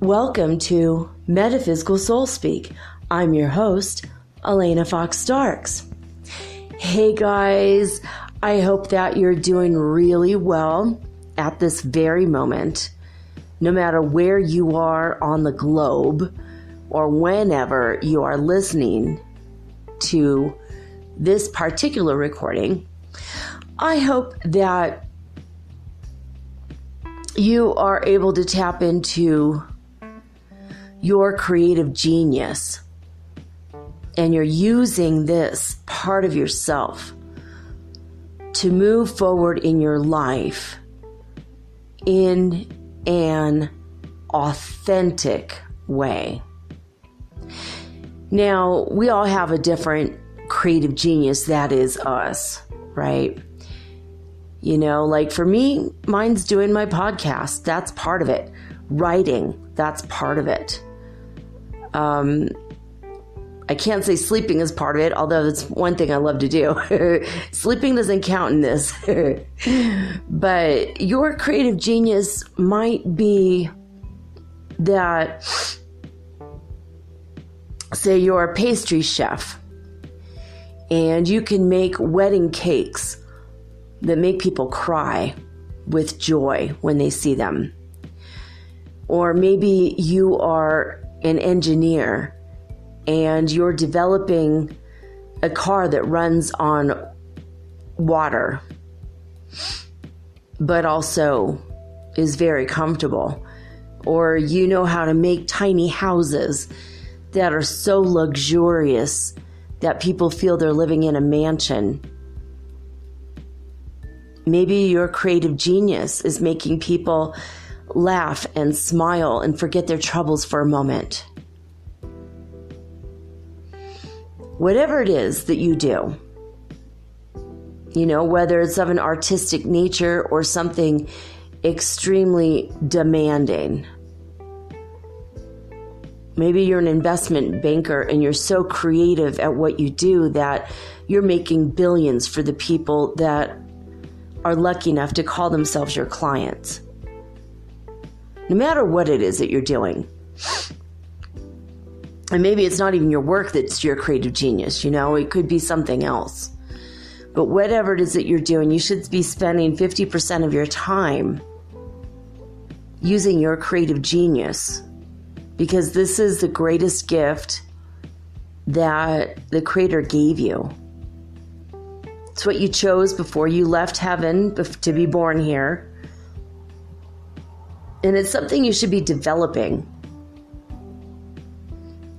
Welcome to Metaphysical Soul Speak. I'm your host, Elena Fox Starks. Hey guys, I hope that you're doing really well at this very moment, no matter where you are on the globe or whenever you are listening to this particular recording. I hope that you are able to tap into your creative genius, and you're using this part of yourself to move forward in your life in an authentic way. Now, we all have a different creative genius that is us, right? You know, like for me, mine's doing my podcast. That's part of it. Writing, that's part of it. I can't say sleeping is part of it, although that's one thing I love to do. Sleeping doesn't count in this. But your creative genius might be that, say you're a pastry chef and you can make wedding cakes that make people cry with joy when they see them. Or maybe you are an engineer and you're developing a car that runs on water, but also is very comfortable. Or you know how to make tiny houses that are so luxurious that people feel they're living in a mansion. Maybe your creative genius is making people laugh and smile and forget their troubles for a moment. Whatever it is that you do, you know, whether it's of an artistic nature or something extremely demanding. Maybe you're an investment banker and you're so creative at what you do that you're making billions for the people that are lucky enough to call themselves your clients. No matter what it is that you're doing. And maybe it's not even your work that's your creative genius, you know, it could be something else. But whatever it is that you're doing, you should be spending 50% of your time using your creative genius, because this is the greatest gift that the Creator gave you. It's what you chose before you left heaven to be born here. And it's something you should be developing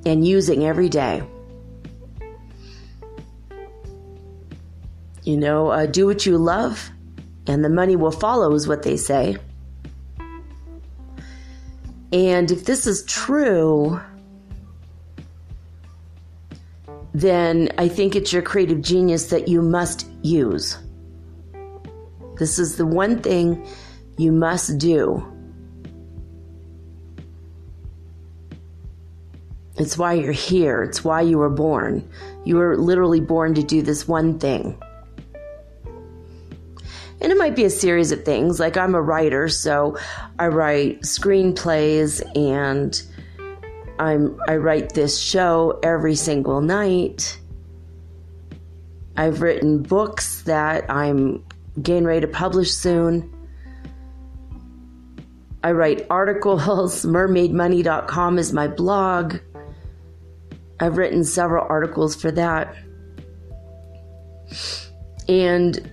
and using every day. You know, do what you love and the money will follow is what they say. And if this is true, then I think it's your creative genius that you must use. This is the one thing you must do. It's why you're here. It's why you were born. You were literally born to do this one thing. And it might be a series of things. Like I'm a writer, so I write screenplays and I write this show every single night. I've written books that I'm getting ready to publish soon. I write articles. mermaidmoney.com is my blog. I've written several articles for that. And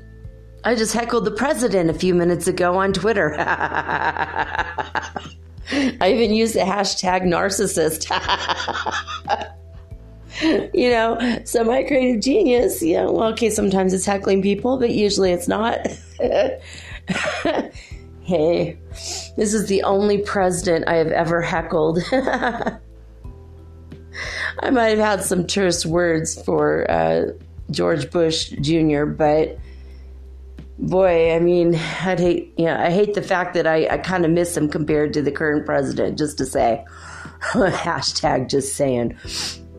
I just heckled the president a few minutes ago on Twitter. I even used the hashtag narcissist. So my creative genius, well, okay, sometimes it's heckling people, but usually it's not. Hey, this is the only president I have ever heckled. I might have had some terse words for George Bush Jr., but boy, I hate the fact that I kind of miss him compared to the current president, just to say. Hashtag just saying.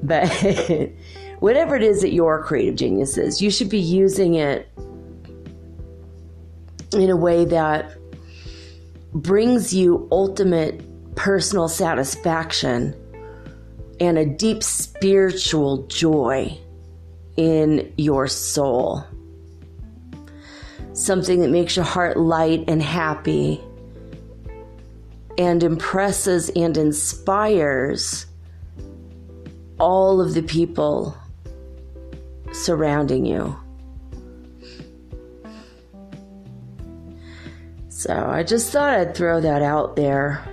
But whatever it is that your creative genius is, you should be using it in a way that brings you ultimate personal satisfaction and a deep spiritual joy in your soul. Something that makes your heart light and happy and impresses and inspires all of the people surrounding you. So I just thought I'd throw that out there.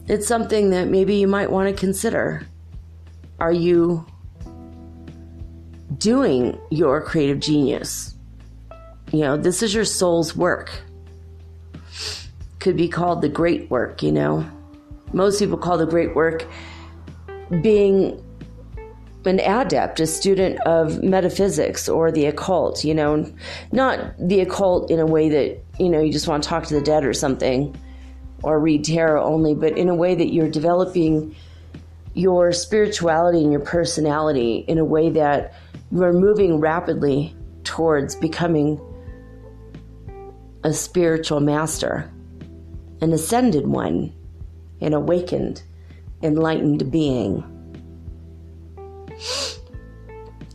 It's something that maybe you might want to consider. Are you doing your creative genius? This is your soul's work. Could be called the great work, Most people call the great work being an adept, a student of metaphysics or the occult, not the occult in a way that, you just want to talk to the dead or something or read tarot only, but in a way that you're developing your spirituality and your personality in a way that you are moving rapidly towards becoming a spiritual master, an ascended one, an awakened, enlightened being.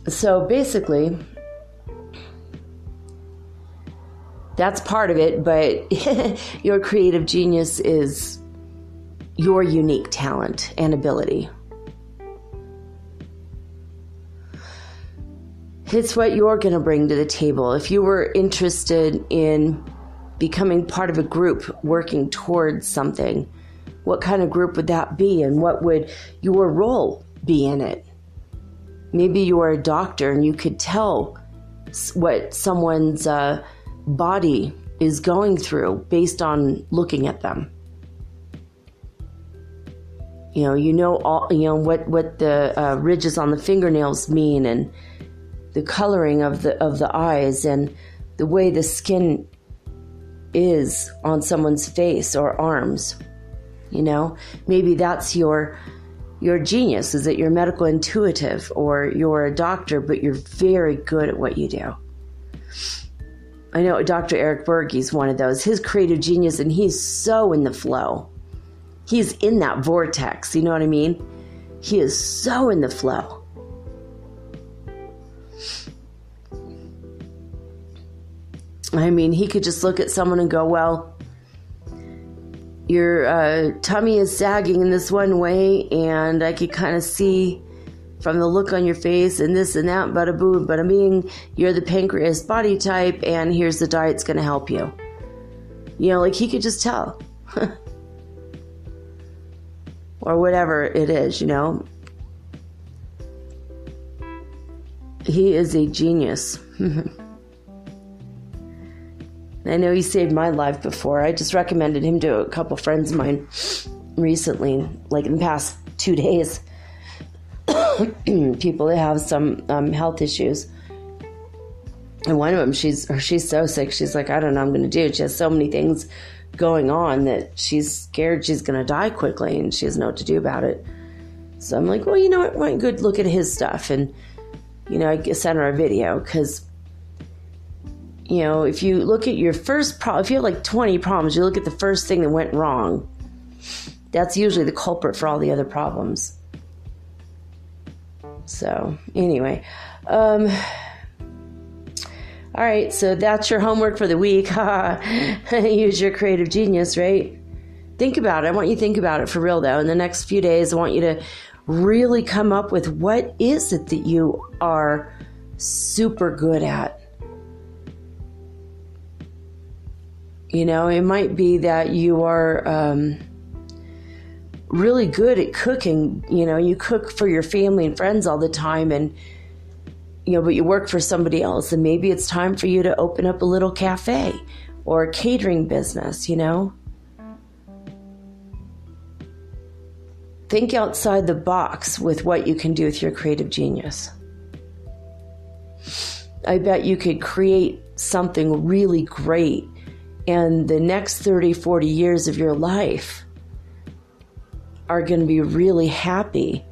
So basically, that's part of it, but your creative genius is your unique talent and ability. It's what you're going to bring to the table. If you were interested in becoming part of a group working towards something, what kind of group would that be, and what would your role be in it? Maybe you are a doctor and you could tell what someone's body is going through based on looking at them. What the ridges on the fingernails mean, and the coloring of the eyes, and the way the skin is on someone's face or arms. Maybe that's your genius, is that you're medical intuitive, or you're a doctor, but you're very good at what you do. I know Dr. Eric Berg, he's one of those. His creative genius, and he's so in the flow. He's in that vortex, you know what I mean? He is so in the flow. He could just look at someone and go, well, your tummy is sagging in this one way, and I could kind of see from the look on your face and this and that, bada boo, bada bing, you're the pancreas body type, and here's the diet's going to help you. He could just tell. Or whatever it is, He is a genius. I know he saved my life before. I just recommended him to a couple friends of mine recently, like in the past 2 days. People that have some health issues. And one of them, she's so sick. She's like, I don't know what I'm going to do. She has so many things going on that she's scared she's going to die quickly, and she doesn't know what to do about it. So I'm like, well, you know what? Why don't you go look at his stuff? And, I sent her a video, because if you look at your first problem, if you have like 20 problems, you look at the first thing that went wrong. That's usually the culprit for all the other problems. So anyway, all right. So that's your homework for the week. Use your creative genius, right? Think about it. I want you to think about it for real, though. In the next few days, I want you to really come up with what is it that you are super good at. It might be that you are really good at cooking. You cook for your family and friends all the time, and but you work for somebody else, and maybe it's time for you to open up a little cafe or a catering business. Think outside the box with what you can do with your creative genius. I bet you could create something really great, and the next 30, 40 years of your life are going to be really happy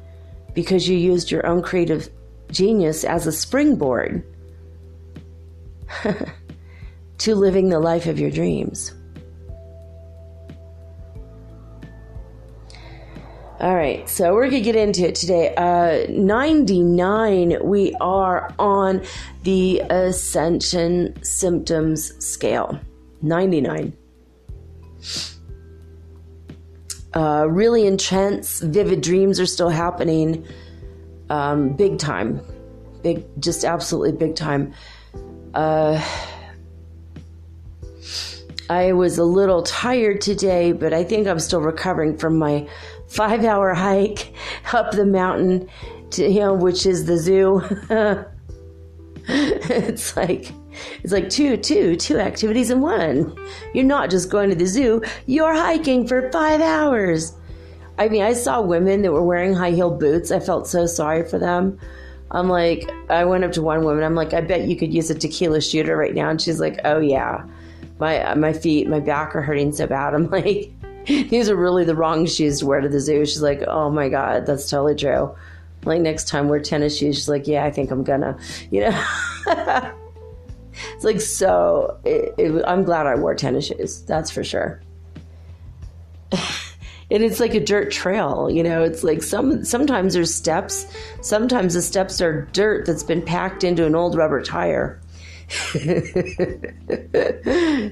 because you used your own creative genius as a springboard to living the life of your dreams. All right, so we're going to get into it today. 99, we are on the Ascension symptoms scale. 99. Really intense, vivid dreams are still happening. Big time. Just absolutely big time. I was a little tired today, but I think I'm still recovering from my 5-hour hike up the mountain to, which is the zoo. It's like two activities in one. You're not just going to the zoo, you're hiking for 5 hours. I mean, I saw women that were wearing high-heeled boots. I felt so sorry for them. I'm like, I went up to one woman. I'm like, I bet you could use a tequila shooter right now. And she's like, oh yeah, my feet, my back are hurting so bad. I'm like, these are really the wrong shoes to wear to the zoo. She's like, oh my God, that's totally true. I'm like, next time wear tennis shoes. She's like, yeah, I think I'm gonna, It's like, so I'm glad I wore tennis shoes. That's for sure. And it's like a dirt trail, it's like sometimes there's steps. Sometimes the steps are dirt that's been packed into an old rubber tire.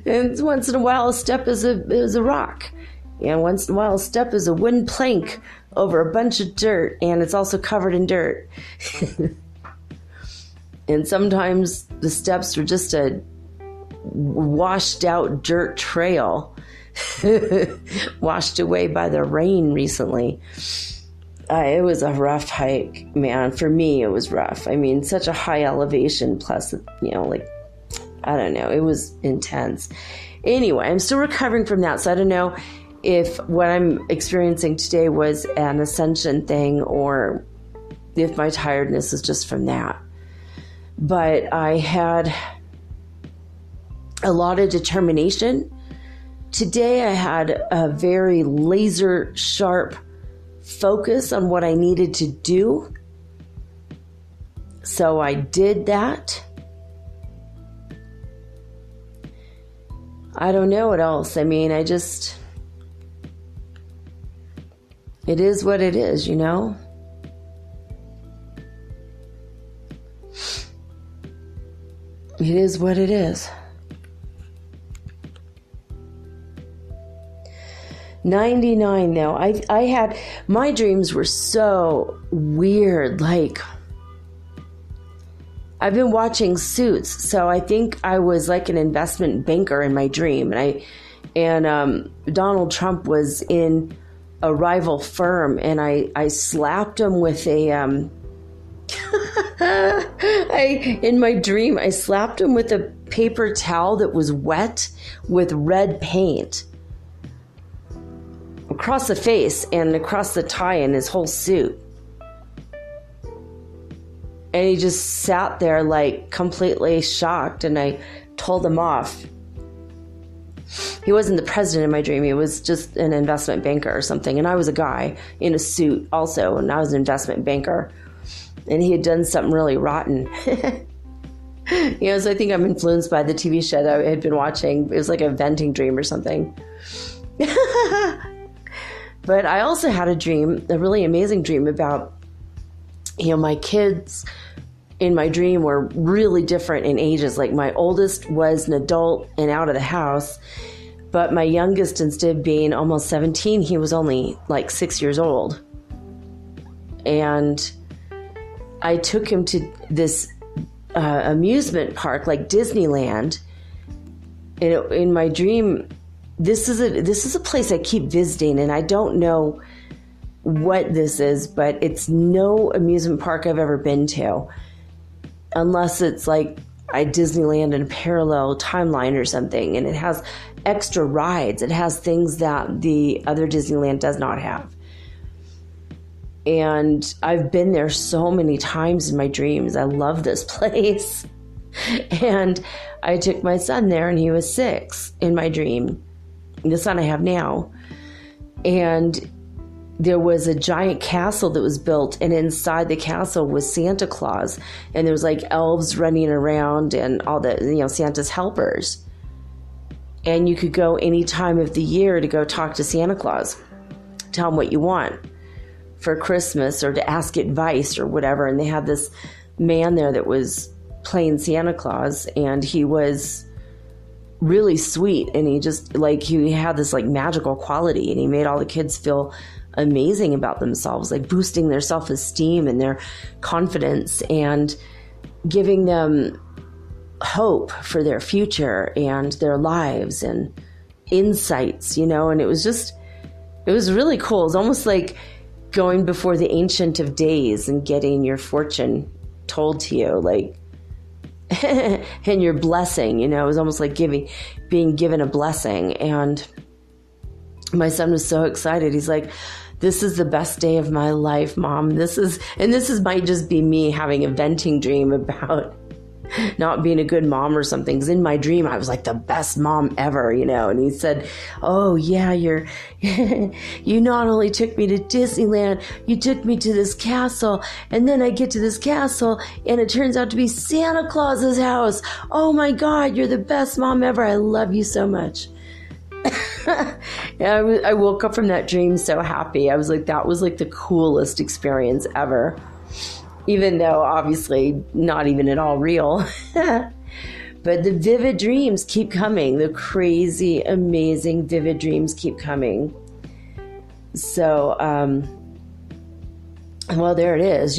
And once in a while a step is a rock. And once in a while a step is a wooden plank over a bunch of dirt, and it's also covered in dirt. And sometimes the steps are just a washed out dirt trail. Washed away by the rain recently. It was a rough hike, man. For me, it was rough. I mean, such a high elevation, plus, I don't know, it was intense. Anyway, I'm still recovering from that, so I don't know if what I'm experiencing today was an ascension thing or if my tiredness is just from that. But I had a lot of determination. Today I had a very laser sharp focus on what I needed to do. So I did that. I don't know what else. I mean, it is what it is, It is what it is. 99 though. I had, my dreams were so weird. Like, I've been watching Suits, so I think I was like an investment banker in my dream, and Donald Trump was in a rival firm, and I slapped him with a in my dream I slapped him with a paper towel that was wet with red paint across the face and across the tie in his whole suit. And he just sat there like completely shocked, and I told him off. He wasn't the president in my dream. He was just an investment banker or something. And I was a guy in a suit also, and I was an investment banker. And he had done something really rotten. So I think I'm influenced by the TV show that I had been watching. It was like a venting dream or something. But I also had a dream, a really amazing dream about, my kids in my dream were really different in ages. Like, my oldest was an adult and out of the house, but my youngest, instead of being almost 17, he was only like 6 years old. And I took him to this amusement park, like Disneyland. And in my dream, this is a place I keep visiting, and I don't know what this is, but it's no amusement park I've ever been to, unless it's like a Disneyland in a parallel timeline or something, and it has extra rides. It has things that the other Disneyland does not have. And I've been there so many times in my dreams. I love this place. And I took my son there, and he was 6 in my dream, the son I have now. And there was a giant castle that was built, and inside the castle was Santa Claus, and there was like elves running around and all the, Santa's helpers. And you could go any time of the year to go talk to Santa Claus, tell him what you want for Christmas or to ask advice or whatever. And they had this man there that was playing Santa Claus, and he was really sweet, and he had this like magical quality, and he made all the kids feel amazing about themselves, like boosting their self-esteem and their confidence and giving them hope for their future and their lives and insights, and it was really cool. It's almost like going before the Ancient of Days and getting your fortune told to you, like, and your blessing, it was almost like being given a blessing. And my son was so excited. He's like, "This is the best day of my life, Mom. This might just be me having a venting dream about not being a good mom or something. Because in my dream, I was like the best mom ever, And he said, "Oh yeah, you not only took me to Disneyland, you took me to this castle, and then I get to this castle, and it turns out to be Santa Claus's house. Oh my God, you're the best mom ever. I love you so much." I woke up from that dream so happy. I was like, that was like the coolest experience ever. Even though obviously not even at all real. But the vivid dreams keep coming. The crazy, amazing, vivid dreams keep coming. So, well, there it is,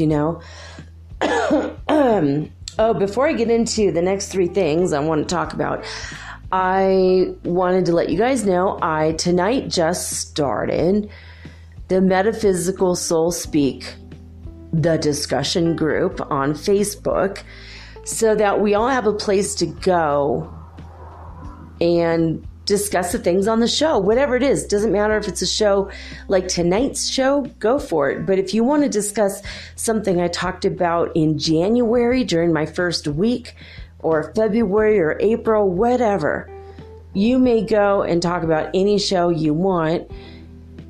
before I get into the next 3 things I want to talk about, I wanted to let you guys know I tonight just started the Metaphysical Soul Speak, the discussion group on Facebook, so that we all have a place to go and discuss the things on the show, whatever it is. Doesn't matter if it's a show like tonight's show, go for it. But if you want to discuss something I talked about in January during my first week, or February or April, whatever, you may go and talk about any show you want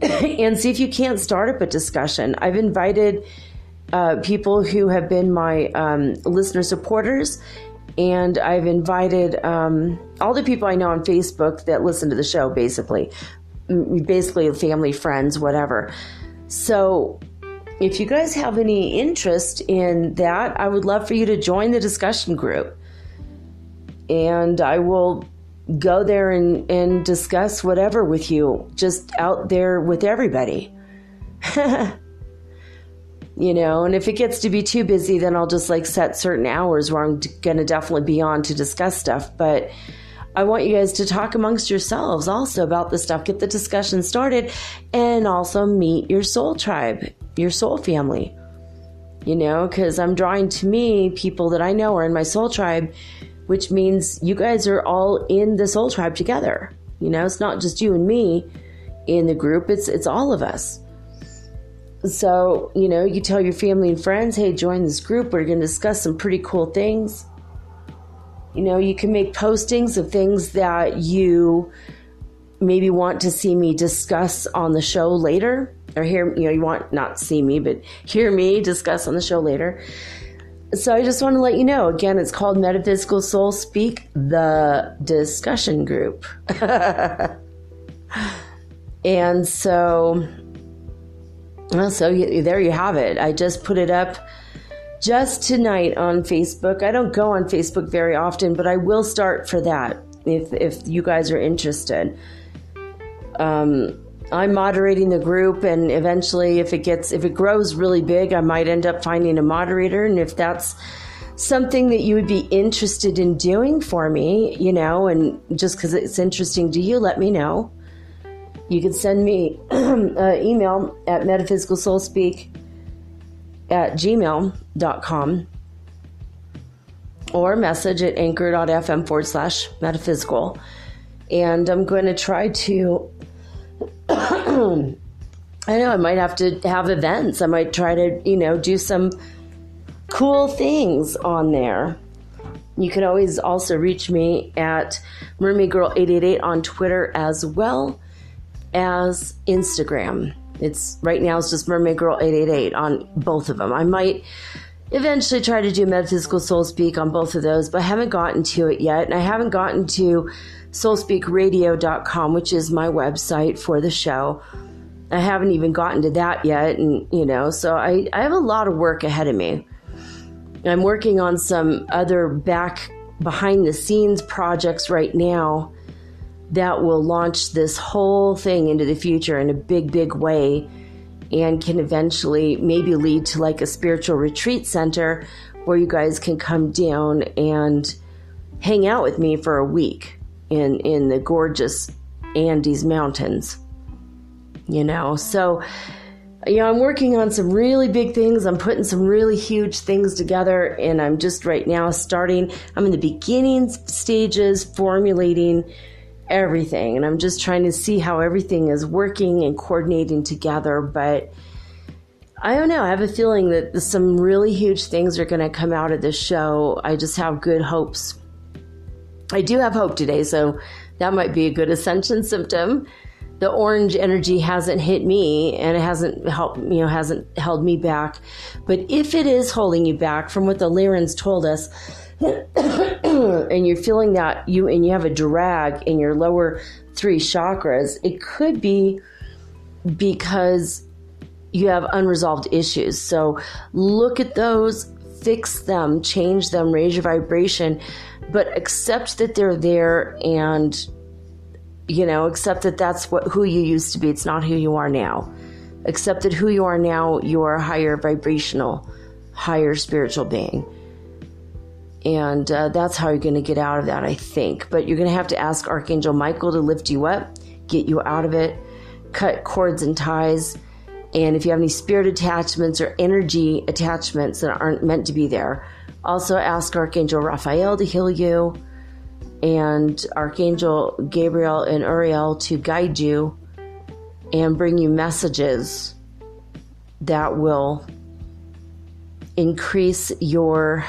and see if you can't start up a discussion. I've invited people who have been my listener supporters, and I've invited all the people I know on Facebook that listen to the show, basically family, friends, whatever. So if you guys have any interest in that, I would love for you to join the discussion group. And I will go there and discuss whatever with you, just out there with everybody. And if it gets to be too busy, then I'll just set certain hours where I'm going to definitely be on to discuss stuff. But I want you guys to talk amongst yourselves also about this stuff, get the discussion started, and also meet your soul tribe, your soul family. Because I'm drawing to me people that I know are in my soul tribe, which means you guys are all in the soul tribe together. It's not just you and me in the group, it's all of us. So, you tell your family and friends, hey, join this group. We're going to discuss some pretty cool things. You can make postings of things that you maybe want to see me discuss on the show later, or hear, you want not see me, but hear me discuss on the show later. So I just want to let you know, again, it's called Metaphysical Soul Speak, the discussion group. And so there you have it. I just put it up just tonight on Facebook. I don't go on Facebook very often, but I will start for that if you guys are interested. I'm moderating the group, and eventually if it grows really big, I might end up finding a moderator. And if that's something that you would be interested in doing for me, and just because it's interesting to you, let me know. you can send me an email at metaphysicalsoulspeak@gmail.com or message at anchor.fm/metaphysical. And I'm going to try to, I know I might have to have events. I might try to, do some cool things on there. You can always also reach me at Mermaid Girl 888 on Twitter as well as Instagram. Right now it's just Mermaid Girl 888 on both of them. I might eventually try to do Metaphysical Soul Speak on both of those, but I haven't gotten to it yet. And I haven't gotten to soulspeakradio.com, which is my website for the show. I haven't even gotten to that yet. And, so I have a lot of work ahead of me. I'm working on some other behind the scenes projects right now that will launch this whole thing into the future in a big, big way, and can eventually maybe lead to like a spiritual retreat center where you guys can come down and hang out with me for a week in the gorgeous Andes Mountains, So, I'm working on some really big things. I'm putting some really huge things together, and I'm just right now I'm in the beginning stages, formulating everything, and I'm just trying to see how everything is working and coordinating together. But I don't know. I have a feeling that some really huge things are going to come out of this show. I just have good hopes. I do have hope today, so that might be a good ascension symptom. The orange energy hasn't hit me, and it hasn't held me back. But if it is holding you back, from what the Lyrans told us, and you're feeling that you have a drag in your lower 3 chakras, it could be because you have unresolved issues. So look at those, fix them, change them, raise your vibration, but accept that they're there, and accept that that's who you used to be. It's not who you are now. Accept that who you are now, you are a higher vibrational, higher spiritual being. And that's how you're going to get out of that, I think. But you're going to have to ask Archangel Michael to lift you up, get you out of it, cut cords and ties. And if you have any spirit attachments or energy attachments that aren't meant to be there, also ask Archangel Raphael to heal you, and Archangel Gabriel and Uriel to guide you and bring you messages that will increase your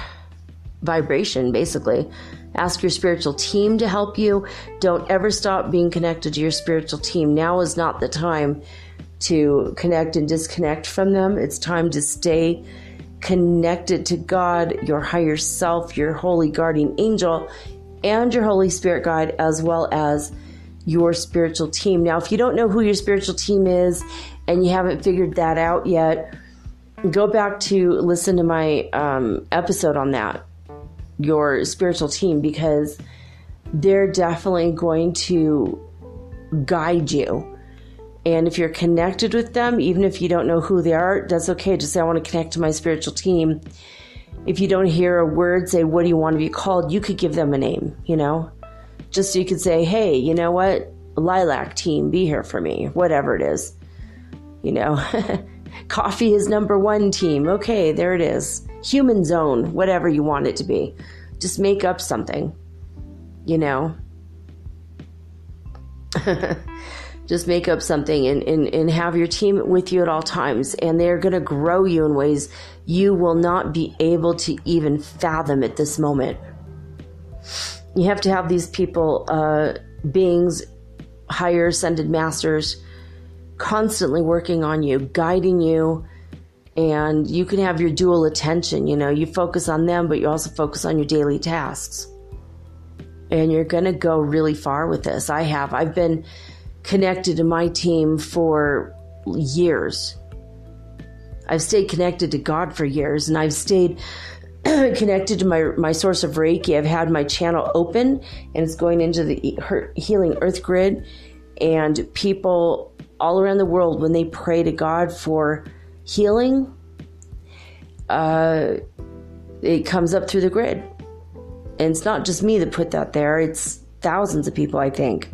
vibration, basically. Ask your spiritual team to help you. Don't ever stop being connected to your spiritual team. Now is not the time to connect and disconnect from them. It's time to stay connected to God, your higher self, your holy guardian angel, and your Holy Spirit guide, as well as your spiritual team. Now, if you don't know who your spiritual team is and you haven't figured that out yet, go back to listen to my episode on that, your spiritual team, because they're definitely going to guide you. And if you're connected with them, even if you don't know who they are, that's okay. Just say, I want to connect to my spiritual team. If you don't hear a word, say, what do you want to be called? You could give them a name, just so you could say, hey, you know what? Lilac team, be here for me, whatever it is, coffee is number 1 team. Okay, there it is. Human zone, whatever you want it to be. Just make up something, Just make up something and have your team with you at all times. And they're going to grow you in ways you will not be able to even fathom at this moment. You have to have these people, beings, higher ascended masters, constantly working on you, guiding you. And you can have your dual attention. You focus on them, but you also focus on your daily tasks. And you're going to go really far with this. I've been connected to my team for years. I've stayed connected to God for years, and I've stayed connected to my source of Reiki. I've had my channel open, and it's going into the healing earth grid, and people all around the world, when they pray to God for healing, it comes up through the grid. And it's not just me that put that there. It's thousands of people, I think.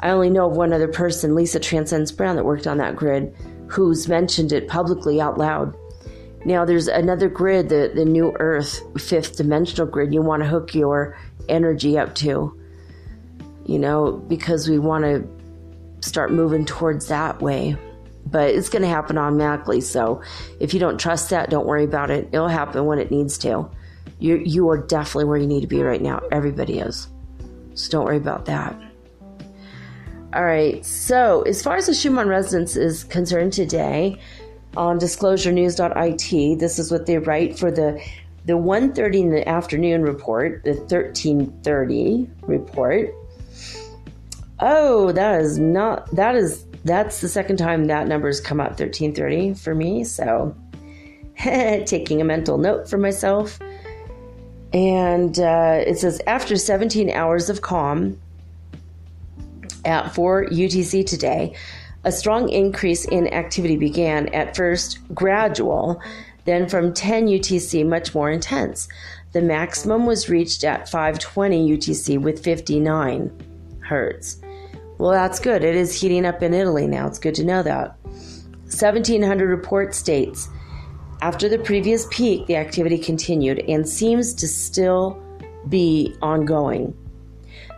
I only know of one other person, Lisa Transcends Brown, that worked on that grid, who's mentioned it publicly out loud. Now, there's another grid, the New Earth, fifth dimensional grid, you want to hook your energy up to, because we want to start moving towards that way. But it's going to happen automatically. So if you don't trust that, don't worry about it. It'll happen when it needs to. You are definitely where you need to be right now. Everybody is. So don't worry about that. All right. So as far as the Schumann resonance is concerned today, on disclosurenews.it, this is what they write for the 1:30 in the afternoon report, the 13:30 report. Oh, that's the second time that number's come up, 13:30 for me. So taking a mental note for myself. And it says, after 17 hours of calm at 4 UTC today, a strong increase in activity began, at first gradual, then from 10 UTC much more intense. The maximum was reached at 5:20 UTC with 59 hertz. Well, that's good. It is heating up in Italy now. It's good to know that. 1700 report states, after the previous peak, the activity continued and seems to still be ongoing.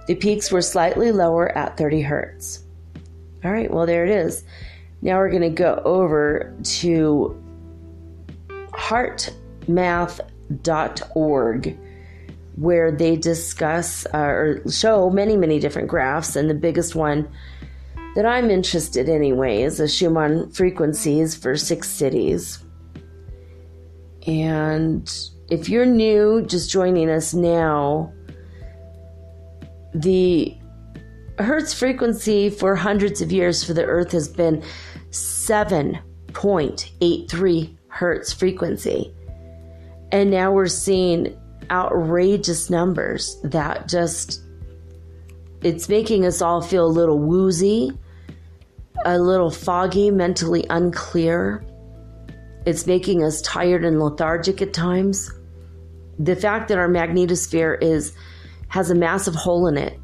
The peaks were slightly lower at 30 hertz. All right, well, there it is. Now we're going to go over to heartmath.org, where they discuss or show many, many different graphs. And the biggest one that I'm interested in anyway is the Schumann frequencies for 6 cities. And if you're new, just joining us now, the Hertz frequency for hundreds of years for the Earth has been 7.83 Hertz frequency. And now we're seeing outrageous numbers that it's making us all feel a little woozy, a little foggy, mentally unclear. It's making us tired and lethargic at times. The fact that our magnetosphere has a massive hole in it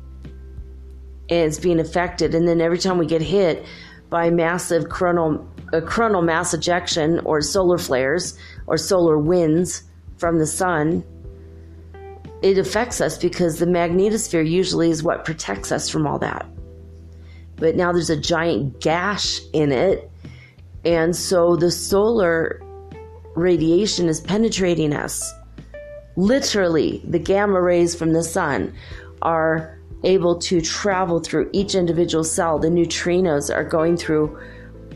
and it's being affected, and then every time we get hit by massive coronal mass ejection or solar flares or solar winds from the sun, it affects us because the magnetosphere usually is what protects us from all that. But now there's a giant gash in it, and so the solar radiation is penetrating us. Literally, the gamma rays from the sun are able to travel through each individual cell. The neutrinos are going through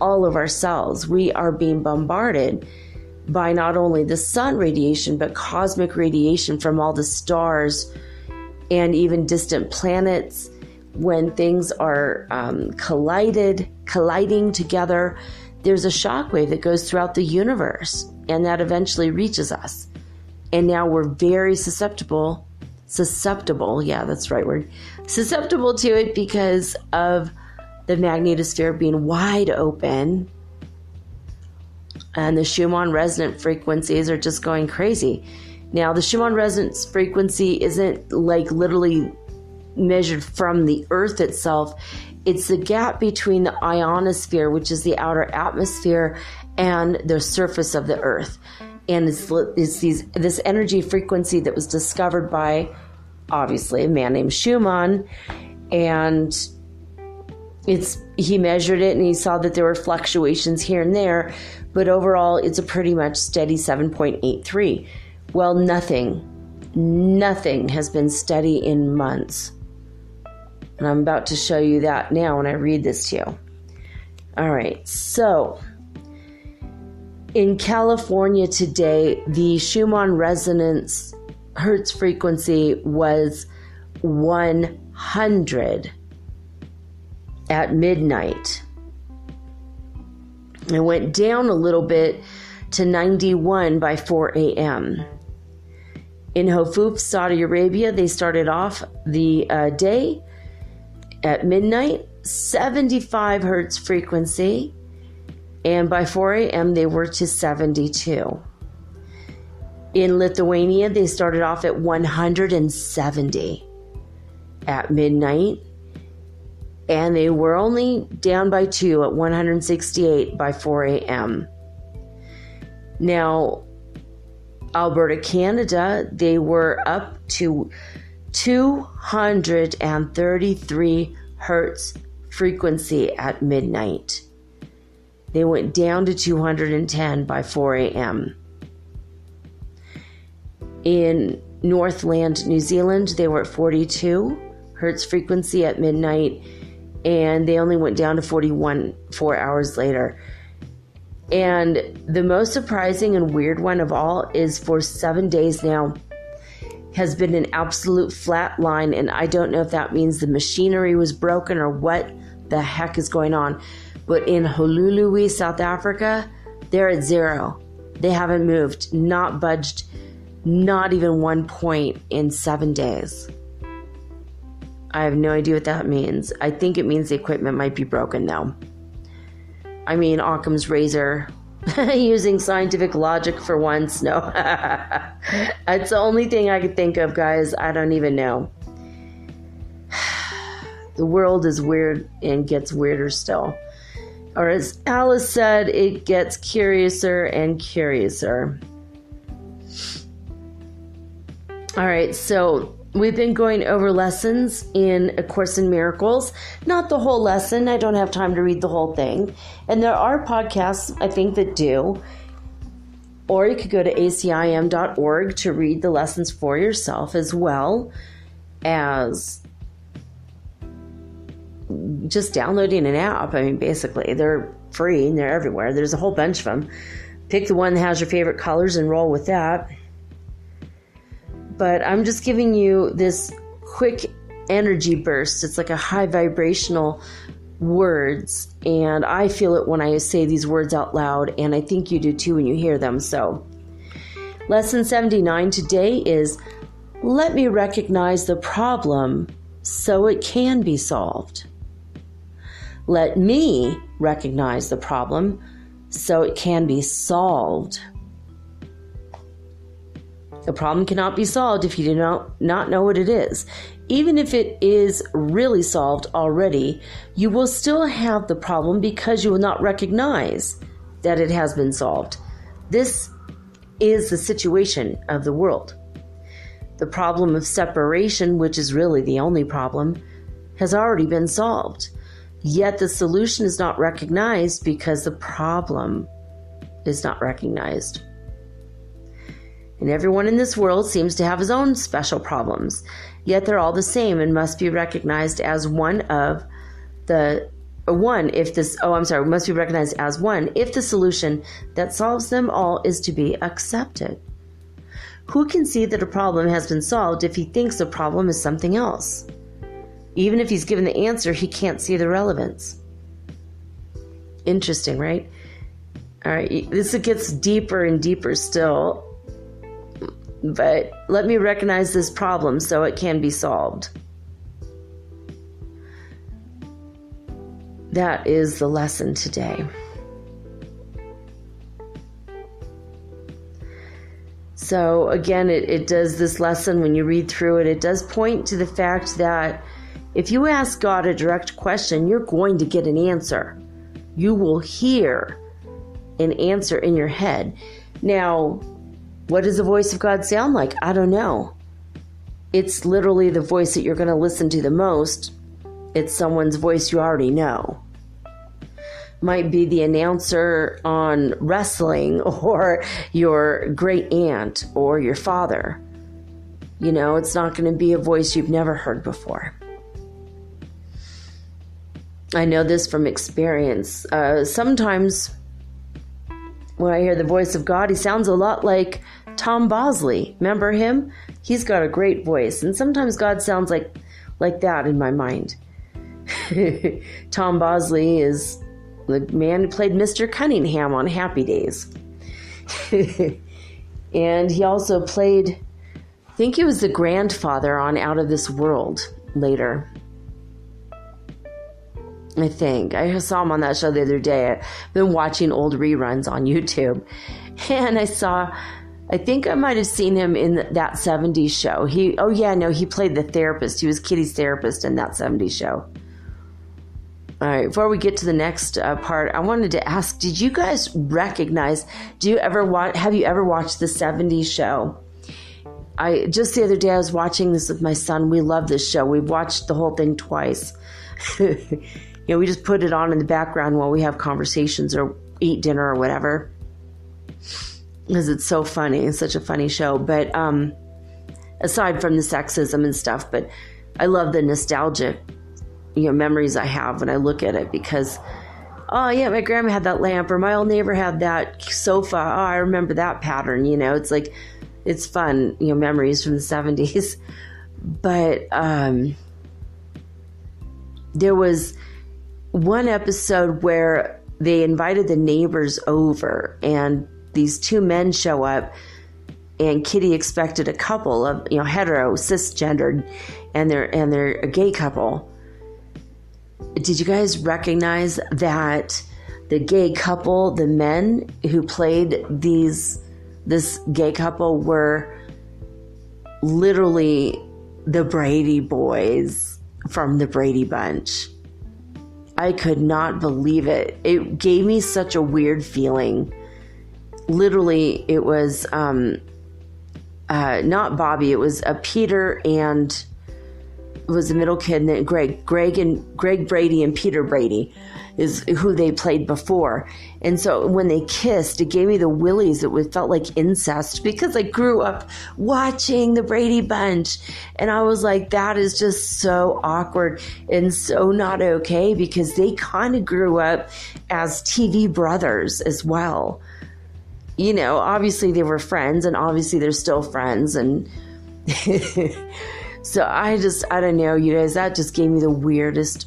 all of our cells. We are being bombarded by not only the sun radiation, but cosmic radiation from all the stars and even distant planets. When things are colliding together, there's a shockwave that goes throughout the universe, and that eventually reaches us. And now we're very susceptible, yeah, that's the right word, susceptible to it because of the magnetosphere being wide open, and the Schumann resonant frequencies are just going crazy. Now, the Schumann resonance frequency isn't like literally measured from the Earth itself. It's the gap between the ionosphere, which is the outer atmosphere, and the surface of the Earth. And it's this energy frequency that was discovered by, obviously, a man named Schumann. And he measured it and he saw that there were fluctuations here and there. But overall, it's a pretty much steady 7.83. Well, nothing has been steady in months. And I'm about to show you that now when I read this to you. All right, so in California today, the Schumann resonance Hertz frequency was 100 at midnight. It went down a little bit to 91 by 4 a.m. In Hofuf, Saudi Arabia, they started off the day at midnight, 75 hertz frequency, and by 4 a.m. they were to 72. In Lithuania, they started off at 170 at midnight, and they were only down by 2 at 168 by 4 a.m. Now, Alberta, Canada, they were up to 233 hertz frequency at midnight. They went down to 210 by 4 a.m. In Northland, New Zealand, they were at 42 hertz frequency at midnight, and they only went down to 41 4 hours later. And the most surprising and weird one of all is for 7 days now has been an absolute flat line, and I don't know if that means the machinery was broken or what the heck is going on. But in Honolulu, South Africa, they're at 0. They haven't moved, not budged, not even 1 point in 7 days. I have no idea what that means. I think it means the equipment might be broken though. I mean, Occam's razor, using scientific logic for once. No, that's the only thing I could think of, guys. I don't even know. The world is weird and gets weirder still. Or as Alice said, it gets curiouser and curiouser. All right, so we've been going over lessons in A Course in Miracles. Not the whole lesson. I don't have time to read the whole thing. And there are podcasts, I think, that do. Or you could go to acim.org to read the lessons for yourself, as well as just downloading an app. I mean, basically, they're free and they're everywhere. There's a whole bunch of them. Pick the one that has your favorite colors and roll with that. But I'm just giving you this quick energy burst. It's like a high vibrational words, and I feel it when I say these words out loud, and I think you do too when you hear them. So, lesson 79 today is, let me recognize the problem so it can be solved. Let me recognize the problem so it can be solved. The problem cannot be solved if you do not know what it is. Even if it is really solved already, you will still have the problem because you will not recognize that it has been solved. This is the situation of the world. The problem of separation, which is really the only problem, has already been solved. Yet the solution is not recognized because the problem is not recognized. And everyone in this world seems to have his own special problems, yet they're all the same and must be recognized as must be recognized as one if the solution that solves them all is to be accepted. Who can see that a problem has been solved if he thinks the problem is something else? Even if he's given the answer, he can't see the relevance. Interesting, right? All right, this gets deeper and deeper still. But let me recognize this problem so it can be solved. That is the lesson today. So again, it does this lesson, when you read through it, it does point to the fact that if you ask God a direct question, you're going to get an answer. You will hear an answer in your head. Now, what does the voice of God sound like? I don't know. It's literally the voice that you're going to listen to the most. It's someone's voice you already know. Might be the announcer on wrestling, or your great aunt, or your father. You know, it's not going to be a voice you've never heard before. I know this from experience. Sometimes when I hear the voice of God, he sounds a lot like Tom Bosley. Remember him? He's got a great voice. And sometimes God sounds like that in my mind. Tom Bosley is the man who played Mr. Cunningham on Happy Days. And he also played, I think he was the grandfather on Out of This World later. I think. I saw him on that show the other day. I've been watching old reruns on YouTube. And I think I might have seen him in that 70s show. He played the therapist. He was Kitty's therapist in that 70s show. All right, before we get to the next part, I wanted to ask, did you guys recognize, have you ever watched the 70s show? Just the other day, I was watching this with my son. We love this show. We've watched the whole thing twice. We just put it on in the background while we have conversations or eat dinner or whatever. Because it's so funny. It's such a funny show. But aside from the sexism and stuff, but I love the nostalgic memories I have when I look at it, because my grandma had that lamp, or my old neighbor had that sofa. I remember that pattern. It's like, it's fun, memories from the 70s. But there was one episode where they invited the neighbors over, and these two men show up, and Kitty expected a couple of hetero, cisgendered, and they're a gay couple. Did you guys recognize that the gay couple, the men who played this gay couple, were literally the Brady boys from the Brady Bunch? I could not believe it. It gave me such a weird feeling. Literally, it was not Bobby. It was Peter and was the middle kid, and then Greg Brady and Peter Brady is who they played before. And so when they kissed, it gave me the willies. It felt like incest, because I grew up watching the Brady Bunch, and I was like, that is just so awkward and so not okay, because they kind of grew up as TV brothers as well. Obviously they were friends, and obviously they're still friends, and so I don't know, you guys, that just gave me the weirdest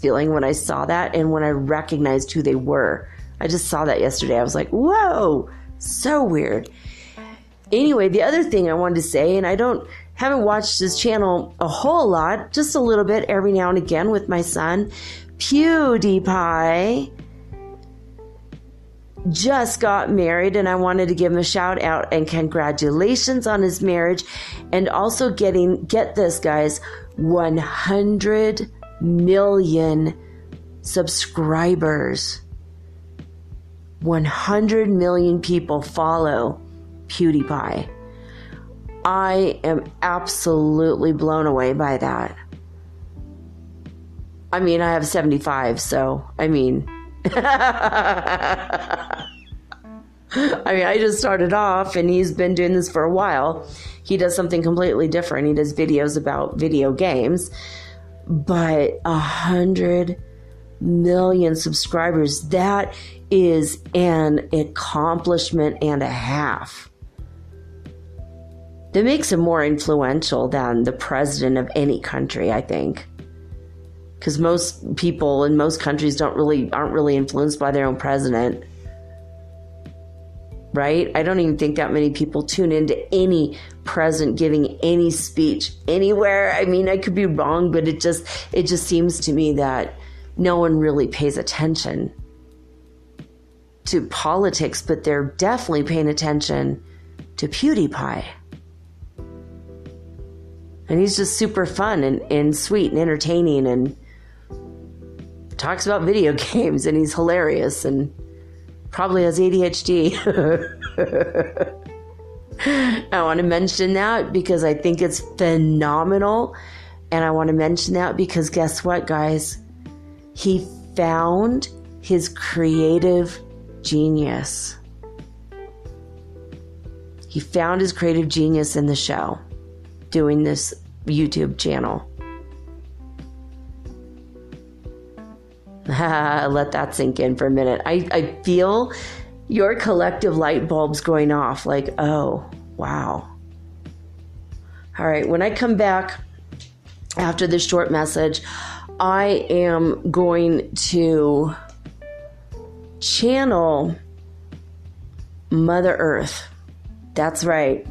feeling when I saw that, and when I recognized who they were. I just saw that yesterday. I was like, whoa, so weird. Anyway, the other thing I wanted to say, and I haven't watched this channel a whole lot, just a little bit every now and again with my son, PewDiePie just got married, and I wanted to give him a shout out and congratulations on his marriage, and also get this, guys, 100 million subscribers. 100 million people follow PewDiePie. I am absolutely blown away by that. I have 75, so I just started off, and he's been doing this for a while. He does something completely different. He does videos about video games, but 100 million subscribers, that is an accomplishment and a half. That makes him more influential than the president of any country, I think. Because most people in most countries aren't really influenced by their own president. Right? I don't even think that many people tune into any president giving any speech anywhere. I could be wrong, but it just seems to me that no one really pays attention to politics, but they're definitely paying attention to PewDiePie. And he's just super fun and sweet and entertaining, and talks about video games, and he's hilarious, and probably has ADHD. I want to mention that because I think it's phenomenal. And I want to mention that because guess what, guys? He found his creative genius. He found his creative genius in the show, doing this YouTube channel. Let that sink in for a minute. I feel your collective light bulbs going off, like, oh, wow. All right, when I come back after this short message, I am going to channel Mother Earth. That's right.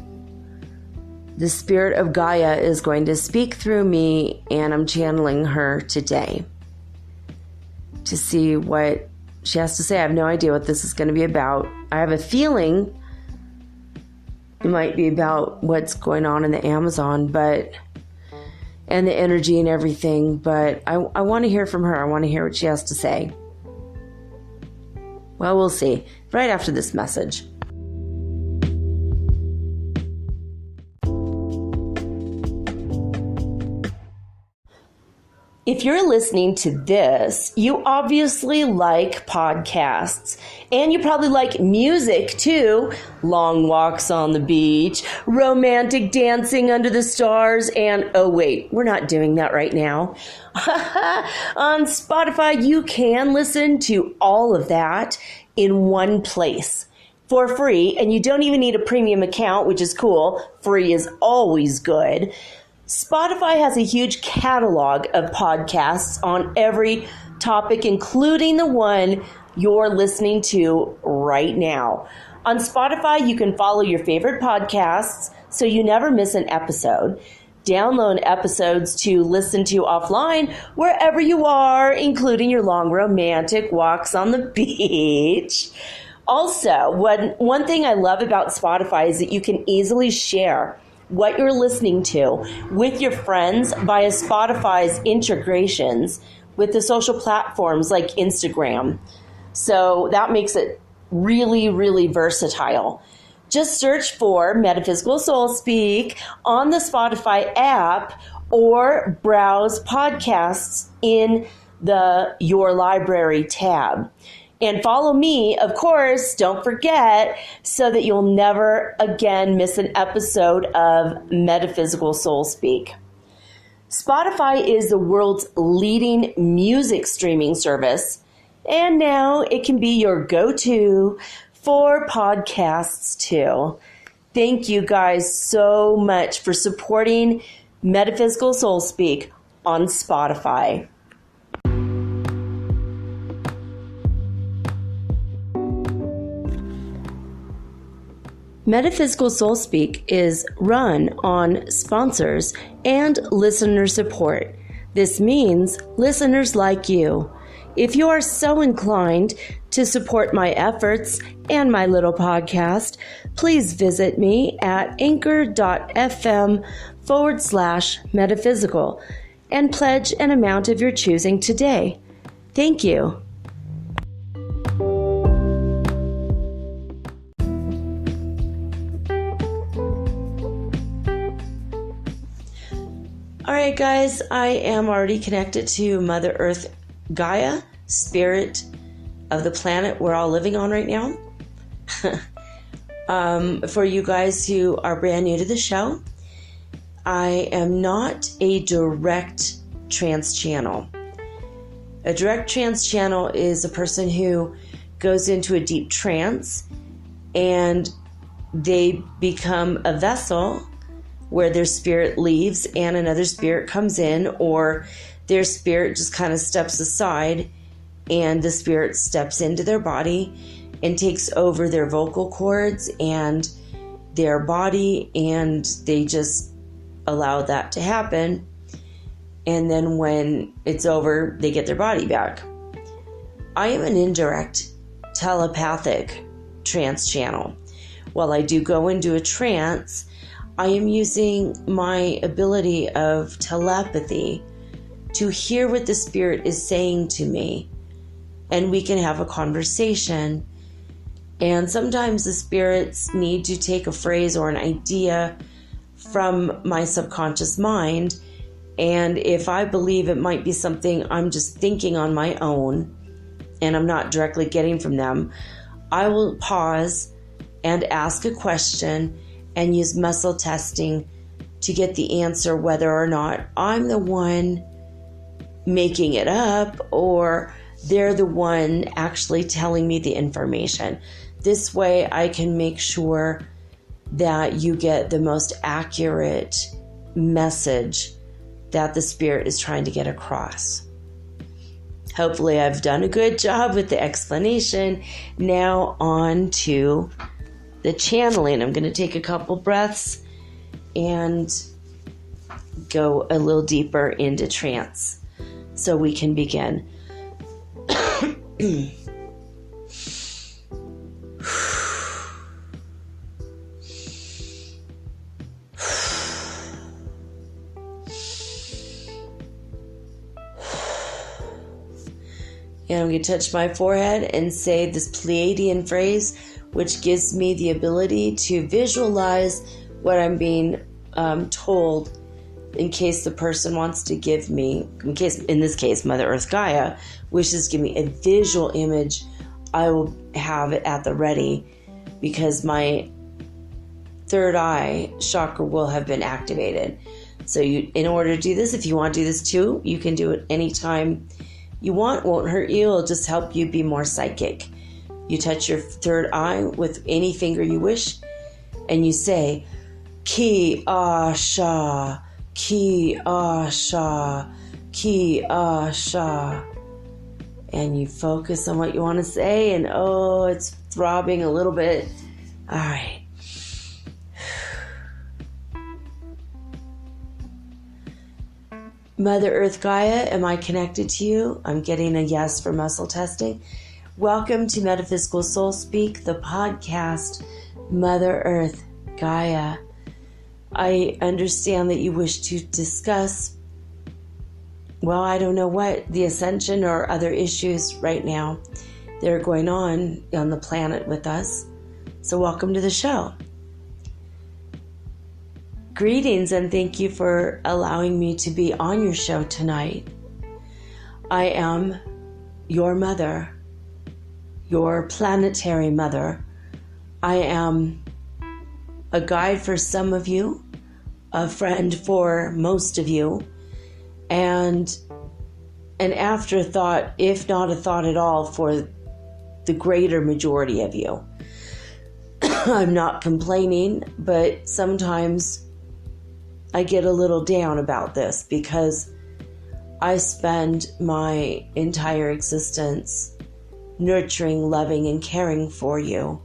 The spirit of Gaia is going to speak through me, and I'm channeling her today to see what she has to say. I have no idea what this is going to be about. I have a feeling it might be about what's going on in the Amazon, but and the energy and everything, but I want to hear from her. I want to hear what she has to say. Well, we'll see right after this message. If you're listening to this, you obviously like podcasts, and you probably like music too. Long walks on the beach, romantic dancing under the stars, and oh wait, we're not doing that right now. On Spotify, you can listen to all of that in one place for free, and you don't even need a premium account, which is cool. Free is always good. Spotify has a huge catalog of podcasts on every topic, including the one you're listening to right now. On Spotify, you can follow your favorite podcasts so you never miss an episode. Download episodes to listen to offline wherever you are, including your long romantic walks on the beach. Also, one thing I love about Spotify is that you can easily share what you're listening to with your friends via Spotify's integrations with the social platforms like Instagram. So that makes it really, really versatile. Just search for Metaphysical Soul Speak on the Spotify app or browse podcasts in the Your Library tab. And follow me, of course, don't forget, so that you'll never again miss an episode of Metaphysical Soul Speak. Spotify is the world's leading music streaming service, and now it can be your go-to for podcasts too. Thank you guys so much for supporting Metaphysical Soul Speak on Spotify. Metaphysical Soul Speak is run on sponsors and listener support. This means listeners like you. If you are so inclined to support my efforts and my little podcast, please visit me at anchor.fm/metaphysical and pledge an amount of your choosing today. Thank you. All right, guys, I am already connected to Mother Earth Gaia, spirit of the planet we're all living on right now. For you guys who are brand new to the show, I am not a direct trance channel. A direct trance channel is a person who goes into a deep trance and they become a vessel where their spirit leaves and another spirit comes in, or their spirit just kind of steps aside and the spirit steps into their body and takes over their vocal cords and their body, and they just allow that to happen. And then when it's over, they get their body back. I am an indirect telepathic trance channel. While I do go into a trance, I am using my ability of telepathy to hear what the spirit is saying to me, and we can have a conversation. And sometimes the spirits need to take a phrase or an idea from my subconscious mind, and if I believe it might be something I'm just thinking on my own and I'm not directly getting from them, I will pause and ask a question and use muscle testing to get the answer, whether or not I'm the one making it up or they're the one actually telling me the information. This way I can make sure that you get the most accurate message that the spirit is trying to get across. Hopefully I've done a good job with the explanation. Now on to the channeling. I'm going to take a couple breaths and go a little deeper into trance so we can begin. And I'm going to touch my forehead and say this Pleiadian phrase, which gives me the ability to visualize what I'm being told, in case the person wants to give me, in this case, Mother Earth Gaia wishes to give me a visual image. I will have it at the ready because my third eye chakra will have been activated. So in order to do this, if you want to do this too, you can do it anytime you want. Won't hurt you. It'll just help you be more psychic. You touch your third eye with any finger you wish, and you say, Ki Asha, Ki Asha, Ki Asha. And you focus on what you want to say, and it's throbbing a little bit. All right. Mother Earth Gaia, am I connected to you? I'm getting a yes for muscle testing. Welcome to Metaphysical Soul Speak, the podcast, Mother Earth Gaia. I understand that you wish to discuss, I don't know what, the Ascension or other issues right now that are going on the planet with us. So welcome to the show. Greetings, and thank you for allowing me to be on your show tonight. I am your mother, your planetary mother. I am a guide for some of you, a friend for most of you, and an afterthought, if not a thought at all, for the greater majority of you. I'm not complaining, but sometimes I get a little down about this because I spend my entire existence nurturing, loving, and caring for you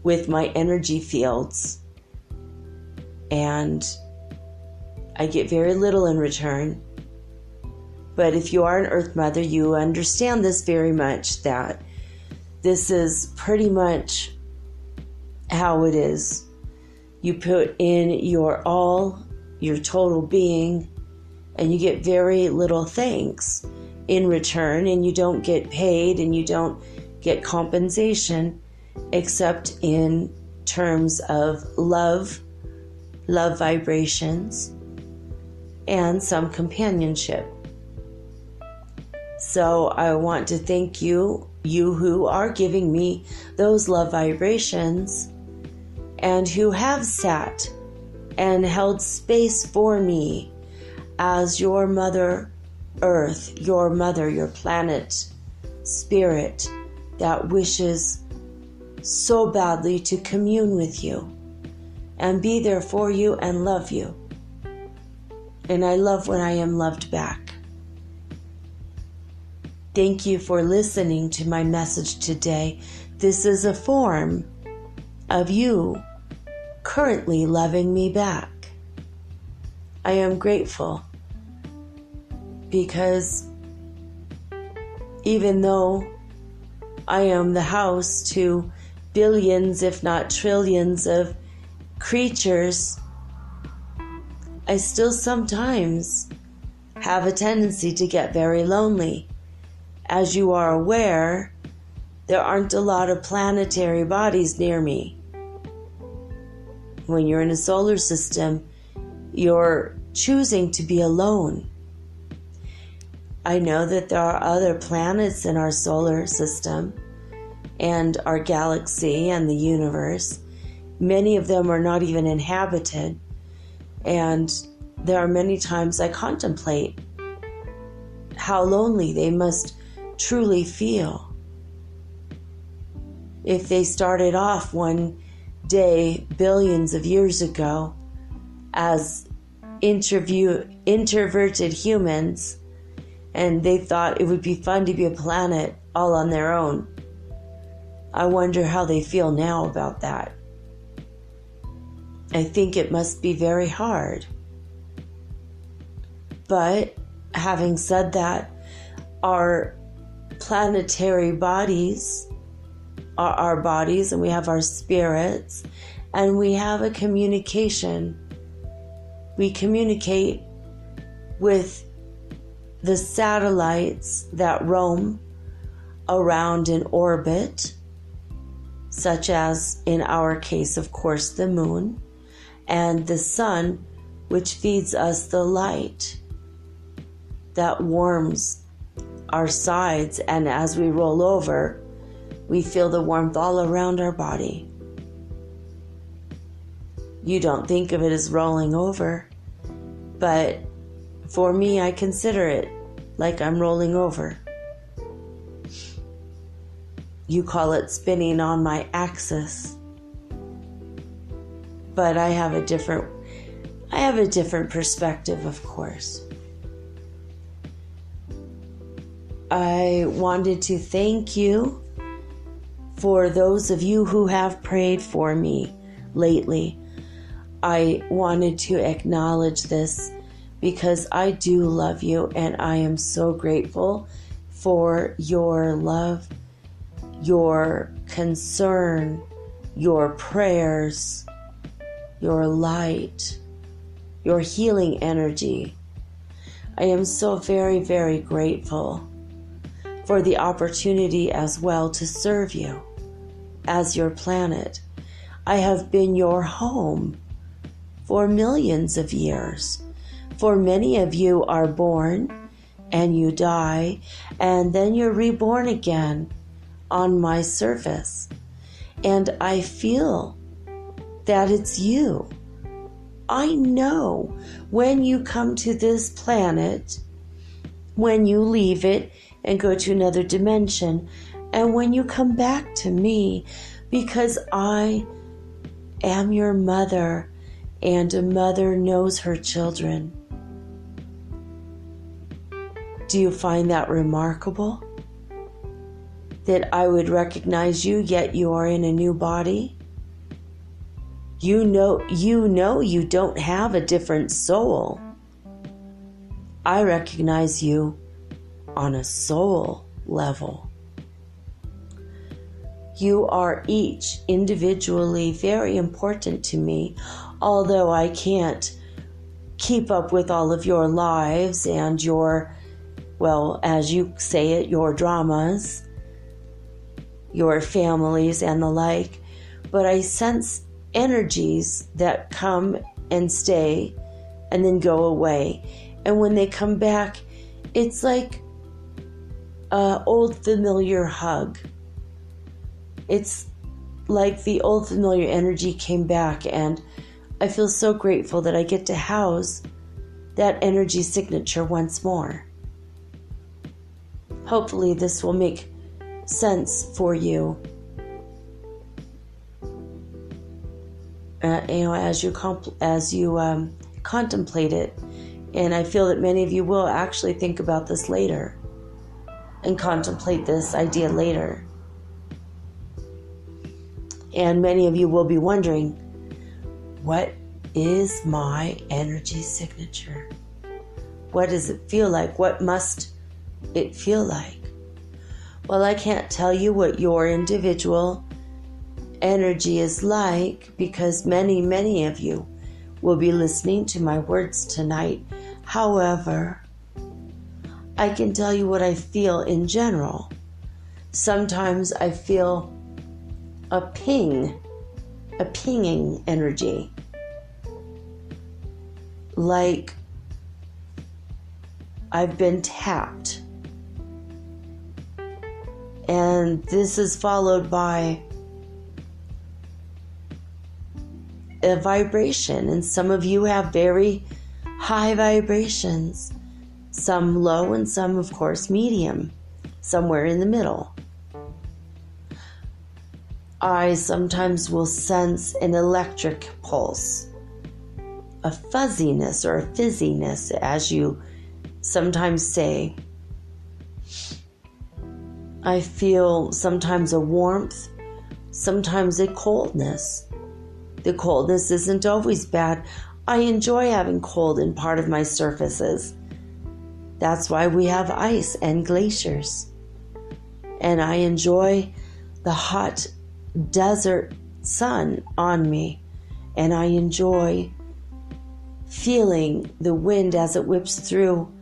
with my energy fields. And I get very little in return. But if you are an Earth Mother, you understand this very much, that this is pretty much how it is. You put in your all, your total being, and you get very little thanks in return, and you don't get paid, and you don't get compensation except in terms of love vibrations, and some companionship. So I want to thank you who are giving me those love vibrations and who have sat and held space for me as your Mother Earth, your mother, your planet, spirit that wishes so badly to commune with you and be there for you and love you. And I love when I am loved back. Thank you for listening to my message today. This is a form of you currently loving me back. I am grateful because even though I am the house to billions, if not trillions of creatures, I still sometimes have a tendency to get very lonely. As you are aware, there aren't a lot of planetary bodies near me. When you're in a solar system, you're choosing to be alone. I know that there are other planets in our solar system and our galaxy and the universe. Many of them are not even inhabited. And there are many times I contemplate how lonely they must truly feel. If they started off one day billions of years ago as introverted humans, and they thought it would be fun to be a planet all on their own, I wonder how they feel now about that. I think it must be very hard. But having said that, our planetary bodies are our bodies, and we have our spirits, and we have a communication. We communicate with the satellites that roam around an orbit, such as in our case, of course, the moon, and the sun, which feeds us the light that warms our sides, and as we roll over, we feel the warmth all around our body. You don't think of it as rolling over, but for me, I consider it like I'm rolling over. You call it spinning on my axis, but I have a different perspective, of course. I wanted to thank you for those of you who have prayed for me lately. I wanted to acknowledge this because I do love you, and I am so grateful for your love, your concern, your prayers, your light, your healing energy. I am so very, very grateful for the opportunity as well to serve you as your planet. I have been your home for millions of years. For many of you are born and you die, and then you're reborn again on my surface. And I feel that it's you. I know when you come to this planet, when you leave it and go to another dimension, and when you come back to me, because I am your mother, and a mother knows her children. Do you find that remarkable? That I would recognize you, yet you are in a new body? You know you don't have a different soul. I recognize you on a soul level. You are each individually very important to me, although I can't keep up with all of your lives and your, well, as you say it, your dramas, your families and the like. But I sense energies that come and stay and then go away. And when they come back, it's like an old familiar hug. It's like the old familiar energy came back, and I feel so grateful that I get to house that energy signature once more. Hopefully this will make sense for you. As you contemplate it, and I feel that many of you will actually think about this later and contemplate this idea later. And many of you will be wondering, what is my energy signature? What does it feel like? What must it feel like? Well, I can't tell you what your individual energy is like, because many of you will be listening to my words tonight. However, I can tell you what I feel in general. Sometimes I feel a pinging energy, like I've been tapped. And this is followed by a vibration, and some of you have very high vibrations, some low and some, of course, medium, somewhere in the middle. I sometimes will sense an electric pulse, a fuzziness or a fizziness, as you sometimes say. I feel sometimes a warmth, sometimes a coldness. The coldness isn't always bad. I enjoy having cold in part of my surfaces. That's why we have ice and glaciers. And I enjoy the hot desert sun on me. And I enjoy feeling the wind as it whips through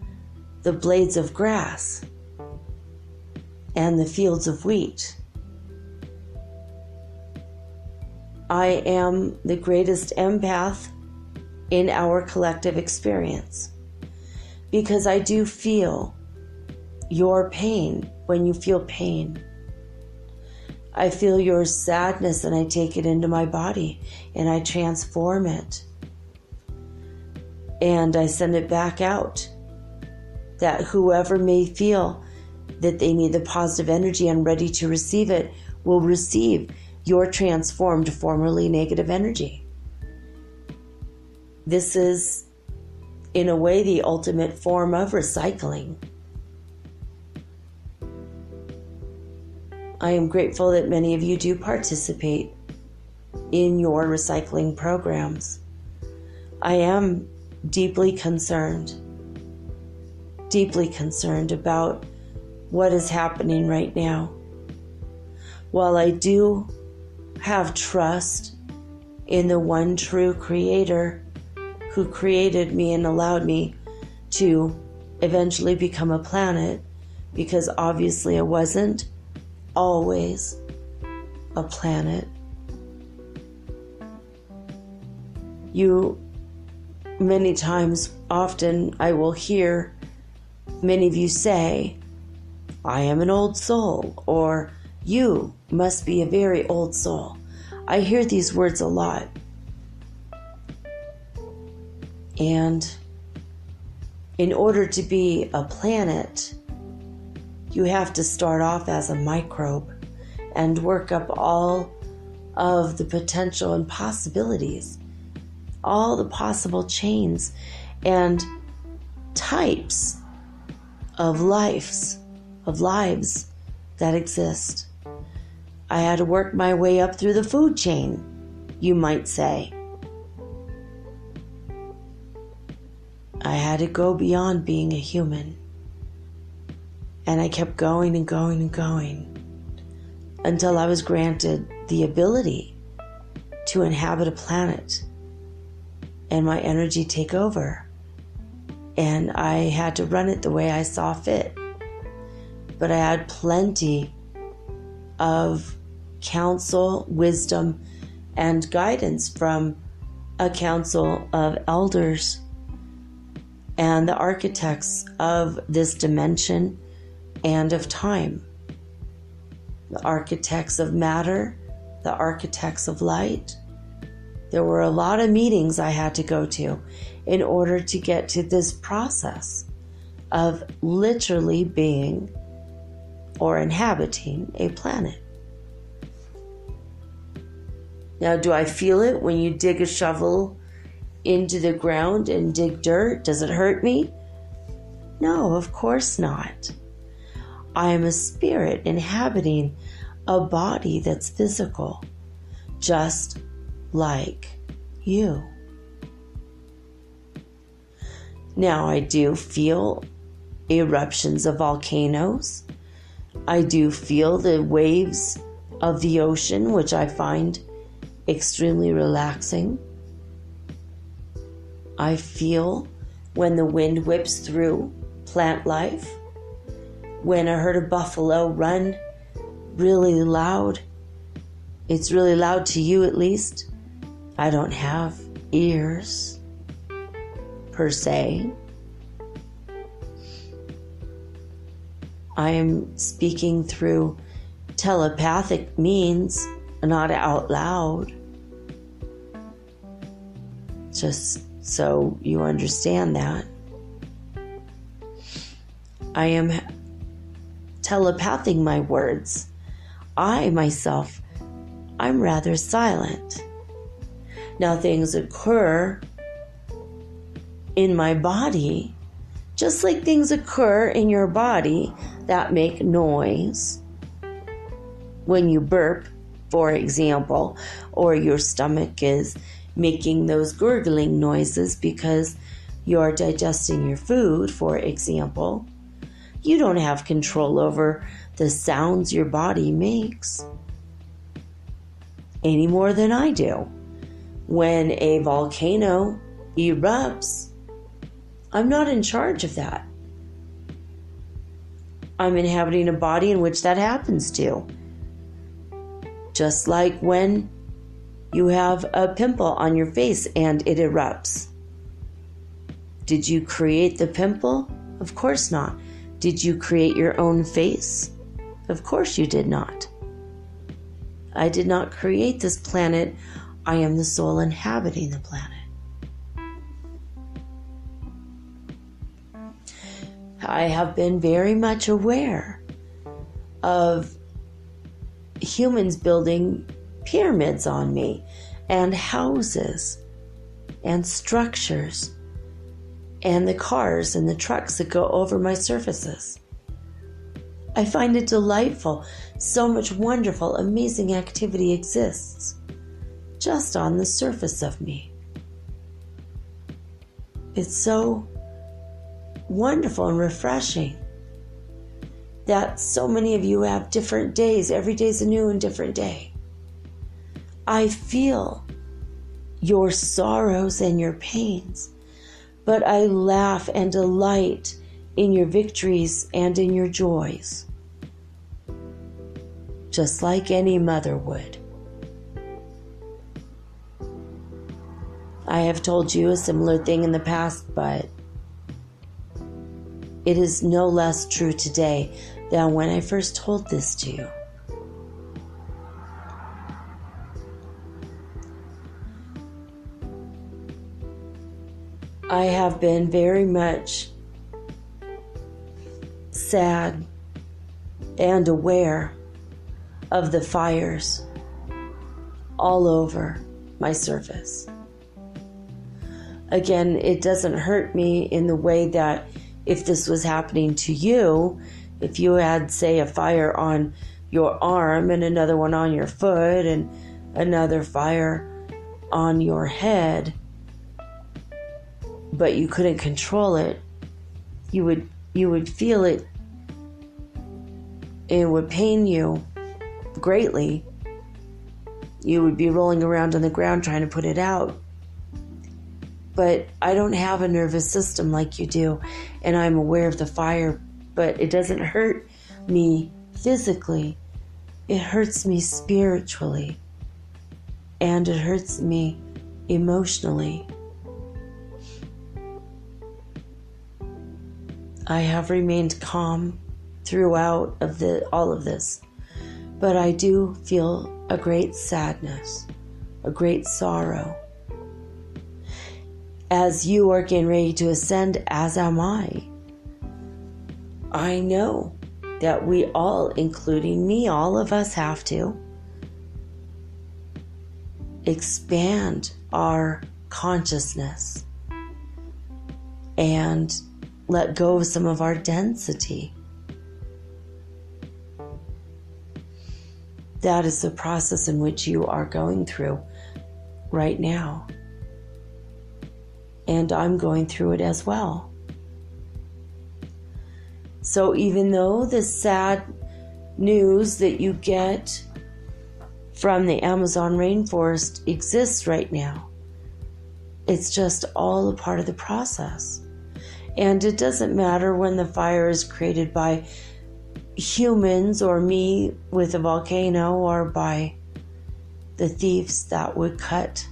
the blades of grass. and the fields of wheat. I am the greatest empath in our collective experience because I do feel your pain when you feel pain. I feel your sadness and I take it into my body and I transform it. And I send it back out. That whoever may feel that they need the positive energy and ready to receive it will receive your transformed, formerly negative energy. This is, in a way, the ultimate form of recycling. I am grateful that many of you do participate in your recycling programs. I am deeply concerned about what is happening right now. While I do have trust in the one true creator who created me and allowed me to eventually become a planet, because obviously I wasn't always a planet. Many times, often, I will hear many of you say, I am an old soul, or you must be a very old soul. I hear these words a lot. And in order to be a planet, you have to start off as a microbe and work up all of the potential and possibilities, all the possible chains and types of lives that exist. I had to work my way up through the food chain, you might say. I had to go beyond being a human. And I kept going and going and going until I was granted the ability to inhabit a planet and my energy take over. And I had to run it the way I saw fit. But I had plenty of counsel, wisdom, and guidance from a council of elders and the architects of this dimension and of time. The architects of matter, the architects of light. There were a lot of meetings I had to go to in order to get to this process of literally being or inhabiting a planet. Now, do I feel it when you dig a shovel into the ground and dig dirt? Does it hurt me? No, of course not. I am a spirit inhabiting a body that's physical, just like you. Now, I do feel eruptions of volcanoes. I do feel the waves of the ocean, which I find extremely relaxing. I feel when the wind whips through plant life. When I heard a buffalo run really loud, it's really loud to you at least. I don't have ears, per se. I am speaking through telepathic means, not out loud. Just so you understand that. I am telepathing my words. I, myself, I'm rather silent. Now things occur in my body, just like things occur in your body that make noise. When you burp, for example, or your stomach is making those gurgling noises because you're digesting your food, for example, you don't have control over the sounds your body makes any more than I do. When a volcano erupts, I'm not in charge of that. I'm inhabiting a body in which that happens to. Just like when you have a pimple on your face and it erupts. Did you create the pimple? Of course not. Did you create your own face? Of course you did not. I did not create this planet. I am the soul inhabiting the planet. I have been very much aware of humans building pyramids on me, and houses, and structures, and the cars and the trucks that go over my surfaces. I find it delightful. So much wonderful, amazing activity exists just on the surface of me. It's so wonderful and refreshing that so many of you have different days. Every day's a new and different day. I feel your sorrows and your pains, but I laugh and delight in your victories and in your joys, just like any mother would. I have told you a similar thing in the past, but it is no less true today than when I first told this to you. I have been very much sad and aware of the fires all over my surface. Again, it doesn't hurt me in the way that if this was happening to you, if you had, say, a fire on your arm and another one on your foot and another fire on your head, but you couldn't control it, you would feel it. It would pain you greatly. You would be rolling around on the ground trying to put it out. But I don't have a nervous system like you do, and I'm aware of the fire, but it doesn't hurt me physically. It hurts me spiritually, and it hurts me emotionally. I have remained calm throughout all of this, but I do feel a great sadness, a great sorrow. As you are getting ready to ascend, as am I. I know that we all, including me, all of us have to expand our consciousness and let go of some of our density. That is the process in which you are going through right now. And I'm going through it as well. So even though the sad news that you get from the Amazon rainforest exists right now, it's just all a part of the process. And it doesn't matter when the fire is created by humans or me with a volcano or by the thieves that would cut.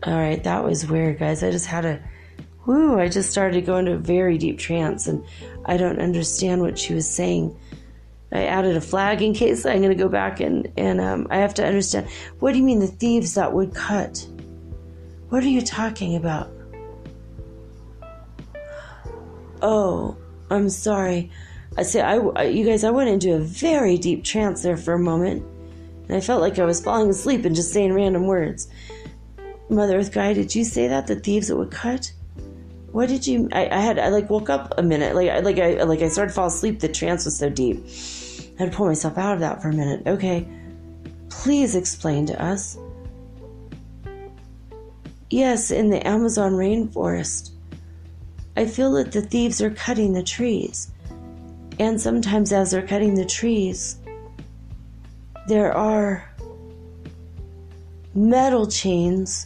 All right, that was weird, guys. I just started to go into a very deep trance, and I don't understand what she was saying. I added a flag in case I'm going to go back and I have to understand. What do you mean the thieves that would cut? What are you talking about? Oh, I'm sorry. You guys, I went into a very deep trance there for a moment, and I felt like I was falling asleep and just saying random words. Mother Earth Gaia, did you say that? The thieves that would cut? What did you? I woke up a minute. I started to fall asleep. The trance was so deep. I had to pull myself out of that for a minute. Okay, please explain to us. Yes, in the Amazon rainforest, I feel that the thieves are cutting the trees. And sometimes as they're cutting the trees, there are metal chains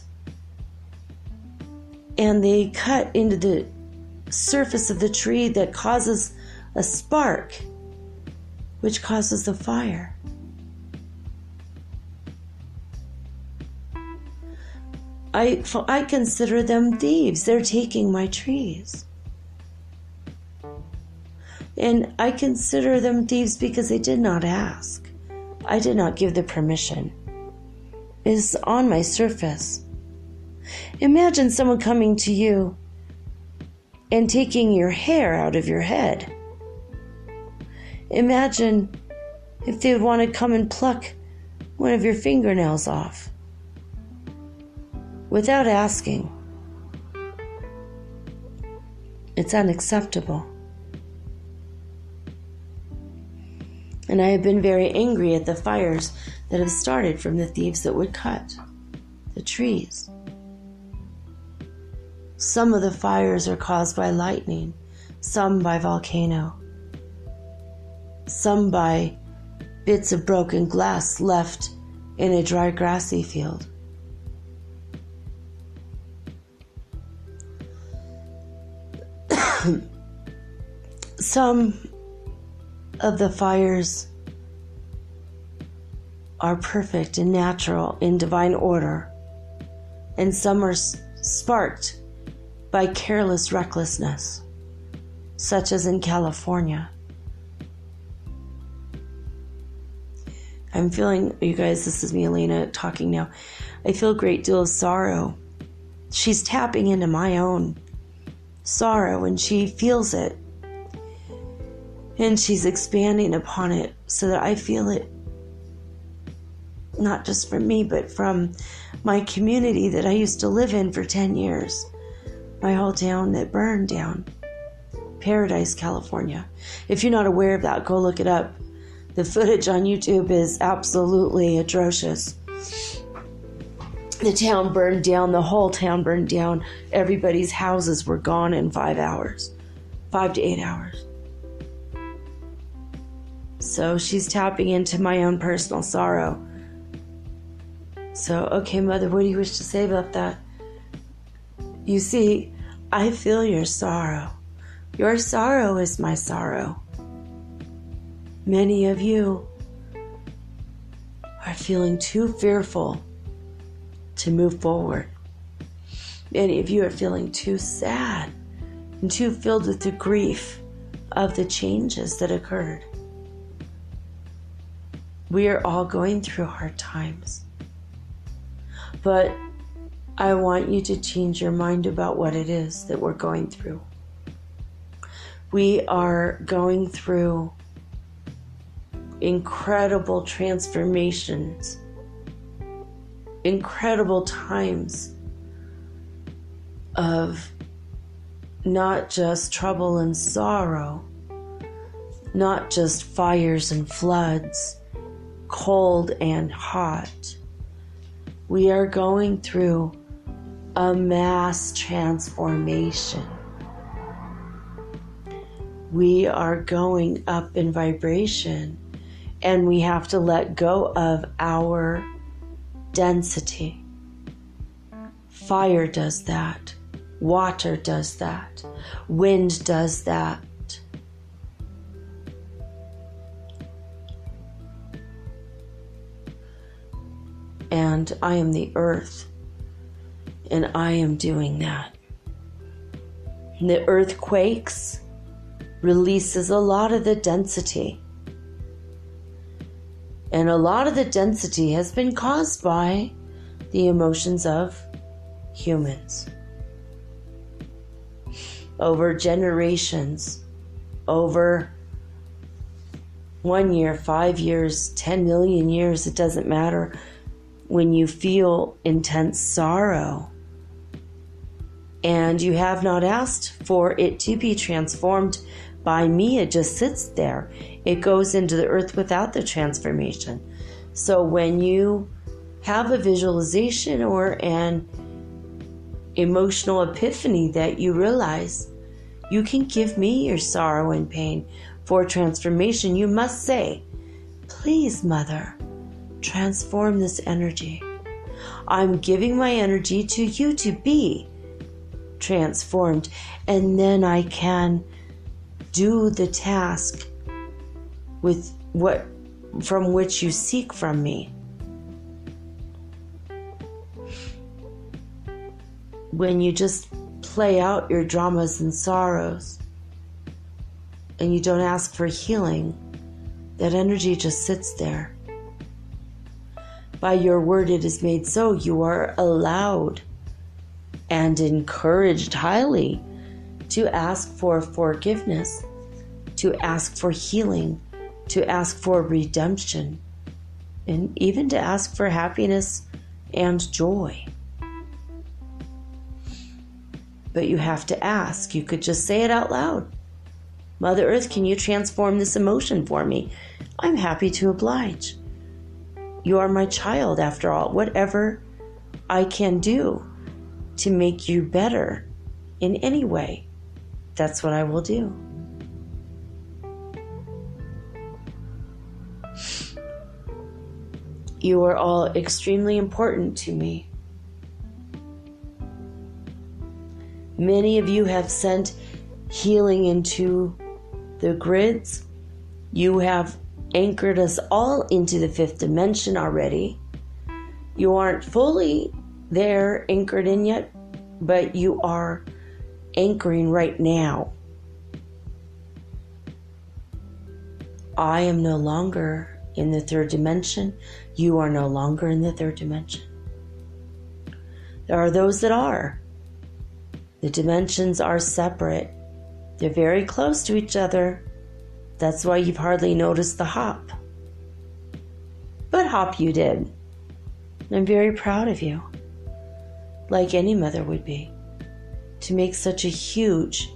and they cut into the surface of the tree that causes a spark, which causes the fire. I consider them thieves. They're taking my trees. And I consider them thieves because they did not ask. I did not give the permission. It is on my surface. Imagine someone coming to you and taking your hair out of your head. Imagine if they would want to come and pluck one of your fingernails off without asking. It's unacceptable. And I have been very angry at the fires that have started from the thieves that would cut the trees. Some of the fires are caused by lightning, some by volcano, some by bits of broken glass left in a dry grassy field. Some of the fires are perfect and natural in divine order, and some are sparked by careless recklessness, such as in California. I'm feeling, you guys, this is me, Elena, talking now. I feel a great deal of sorrow. She's tapping into my own sorrow, and she feels it. And she's expanding upon it so that I feel it, not just from me, but from my community that I used to live in for 10 years. My whole town that burned down. Paradise, California. If you're not aware of that, go look it up. The footage on YouTube is absolutely atrocious. The town burned down. The whole town burned down. Everybody's houses were gone in 5 hours. 5 to 8 hours. So she's tapping into my own personal sorrow. So, okay, Mother, what do you wish to say about that? You see, I feel your sorrow. Your sorrow is my sorrow. Many of you are feeling too fearful to move forward. Many of you are feeling too sad and too filled with the grief of the changes that occurred. We are all going through hard times. But I want you to change your mind about what it is that we're going through. We are going through incredible transformations, incredible times of not just trouble and sorrow, not just fires and floods, cold and hot. We are going through a mass transformation. We are going up in vibration, and we have to let go of our density. Fire does that. Water does that. Wind does that. And I am the earth, and I am doing that. And the earth quakes, releases a lot of the density. And a lot of the density has been caused by the emotions of humans. Over generations, over 1 year, 5 years, 10 million years, it doesn't matter. When you feel intense sorrow and you have not asked for it to be transformed by me, it just sits there. It goes into the earth without the transformation. So when you have a visualization or an emotional epiphany that you realize you can give me your sorrow and pain for transformation, you must say, please, Mother, transform this energy. I'm giving my energy to you to be transformed, and then I can do the task with what from which you seek from me. When you just play out your dramas and sorrows and you don't ask for healing, that energy just sits there. By your word it is made so. You are allowed and encouraged highly to ask for forgiveness, to ask for healing, to ask for redemption, and even to ask for happiness and joy. But you have to ask. You could just say it out loud. Mother Earth, can you transform this emotion for me? I'm happy to oblige. You are my child, after all. Whatever I can do to make you better in any way, that's what I will do. You are all extremely important to me. Many of you have sent healing into the grids. You have anchored us all into the fifth dimension already. You aren't fully there anchored in yet, but you are anchoring right now. I am no longer in the third dimension. You are no longer in the third dimension. There are those that are. The dimensions are separate. They're very close to each other. That's why you've hardly noticed the hop. But hop you did. I'm very proud of you, like any mother would be, to make such a huge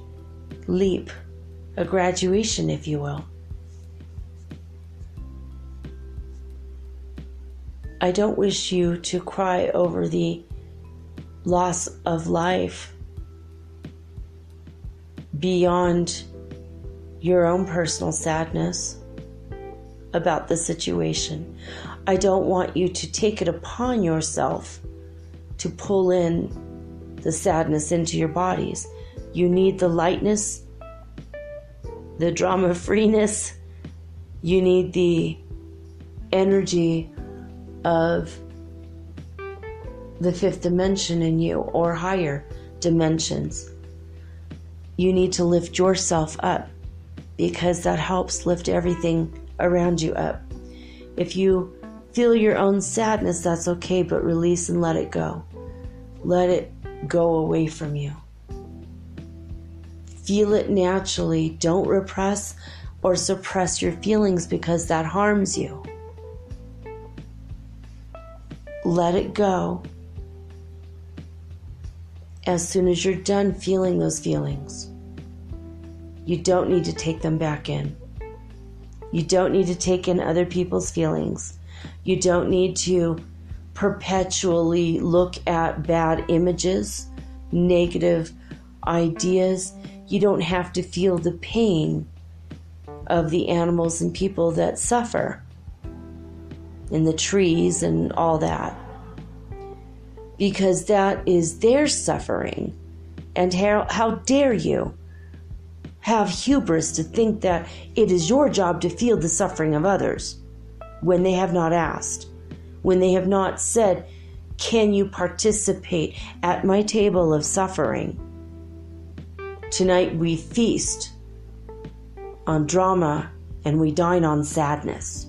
leap, a graduation, if you will. I don't wish you to cry over the loss of life beyond your own personal sadness about the situation. I don't want you to take it upon yourself to pull in the sadness into your bodies. You need the lightness, the drama-freeness. You need the energy of the fifth dimension in you, or higher dimensions. You need to lift yourself up, because that helps lift everything around you up. If you feel your own sadness, that's okay, but release and let it go. Let it go away from you. Feel it naturally. Don't repress or suppress your feelings, because that harms you. Let it go as soon as you're done feeling those feelings. You don't need to take them back in. You don't need to take in other people's feelings. You don't need to perpetually look at bad images, negative ideas. You don't have to feel the pain of the animals and people that suffer, and the trees and all that, because that is their suffering. And how dare you have hubris to think that it is your job to feel the suffering of others when they have not asked, when they have not said, can you participate at my table of suffering? Tonight we feast on drama and we dine on sadness.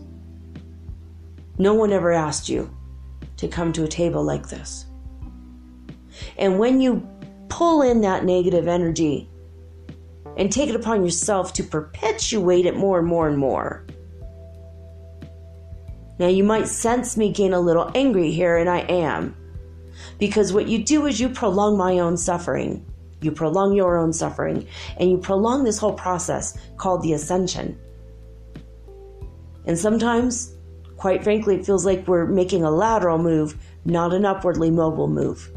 No one ever asked you to come to a table like this. And when you pull in that negative energy and take it upon yourself to perpetuate it more and more and more. Now you might sense me gain a little angry here, and I am. Because what you do is you prolong my own suffering. You prolong your own suffering. And you prolong this whole process called the Ascension. And sometimes, quite frankly, it feels like we're making a lateral move, not an upwardly mobile move.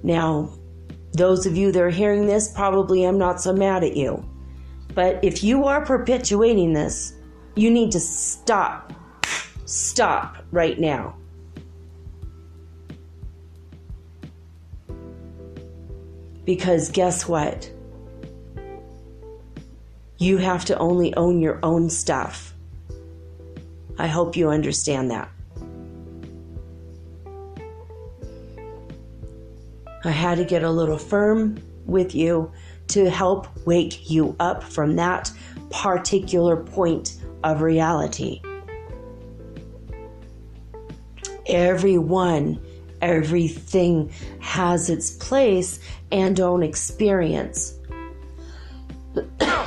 Now, those of you that are hearing this, probably I'm not so mad at you. But if you are perpetuating this, you need to stop. Stop right now. Because guess what? You have to only own your own stuff. I hope you understand that. I had to get a little firm with you to help wake you up from that particular point of reality. Everyone, everything has its place and own experience.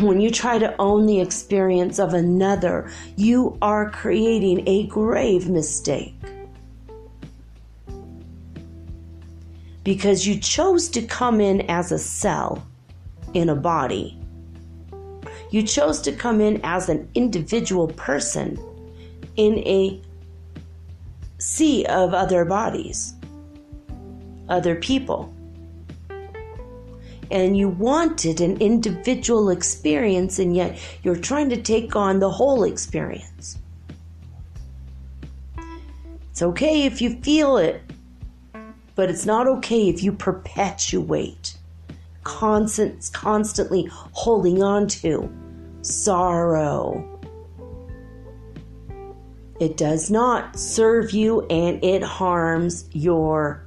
When you try to own the experience of another, you are creating a grave mistake. Because you chose to come in as a cell in a body. You chose to come in as an individual person in a sea of other bodies, other people. And you wanted an individual experience, and yet you're trying to take on the whole experience. It's okay if you feel it, but it's not okay if you perpetuate, constantly holding on to sorrow. It does not serve you, and it harms your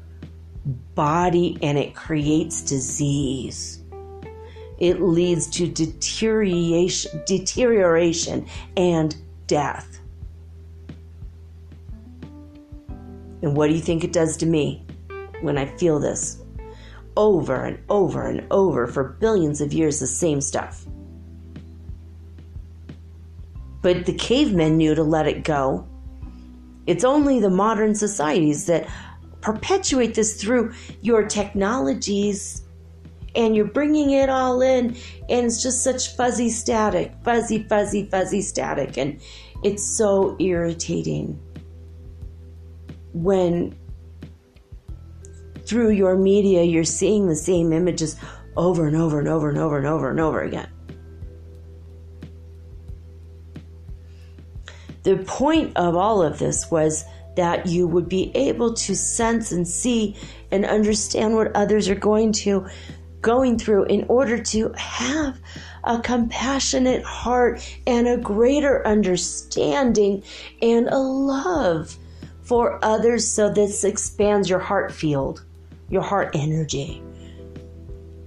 body, and it creates disease. It leads to deterioration and death. And what do you think it does to me when I feel this over and over and over for billions of years, the same stuff? But the cavemen knew to let it go. It's only the modern societies that perpetuate this through your technologies, and you're bringing it all in, and it's just such fuzzy static, fuzzy static, and it's so irritating when through your media you're seeing the same images over and over and over and over and over and over again. The point of all of this was that you would be able to sense and see and understand what others are going through in order to have a compassionate heart and a greater understanding and a love for others. So this expands your heart field, your heart energy.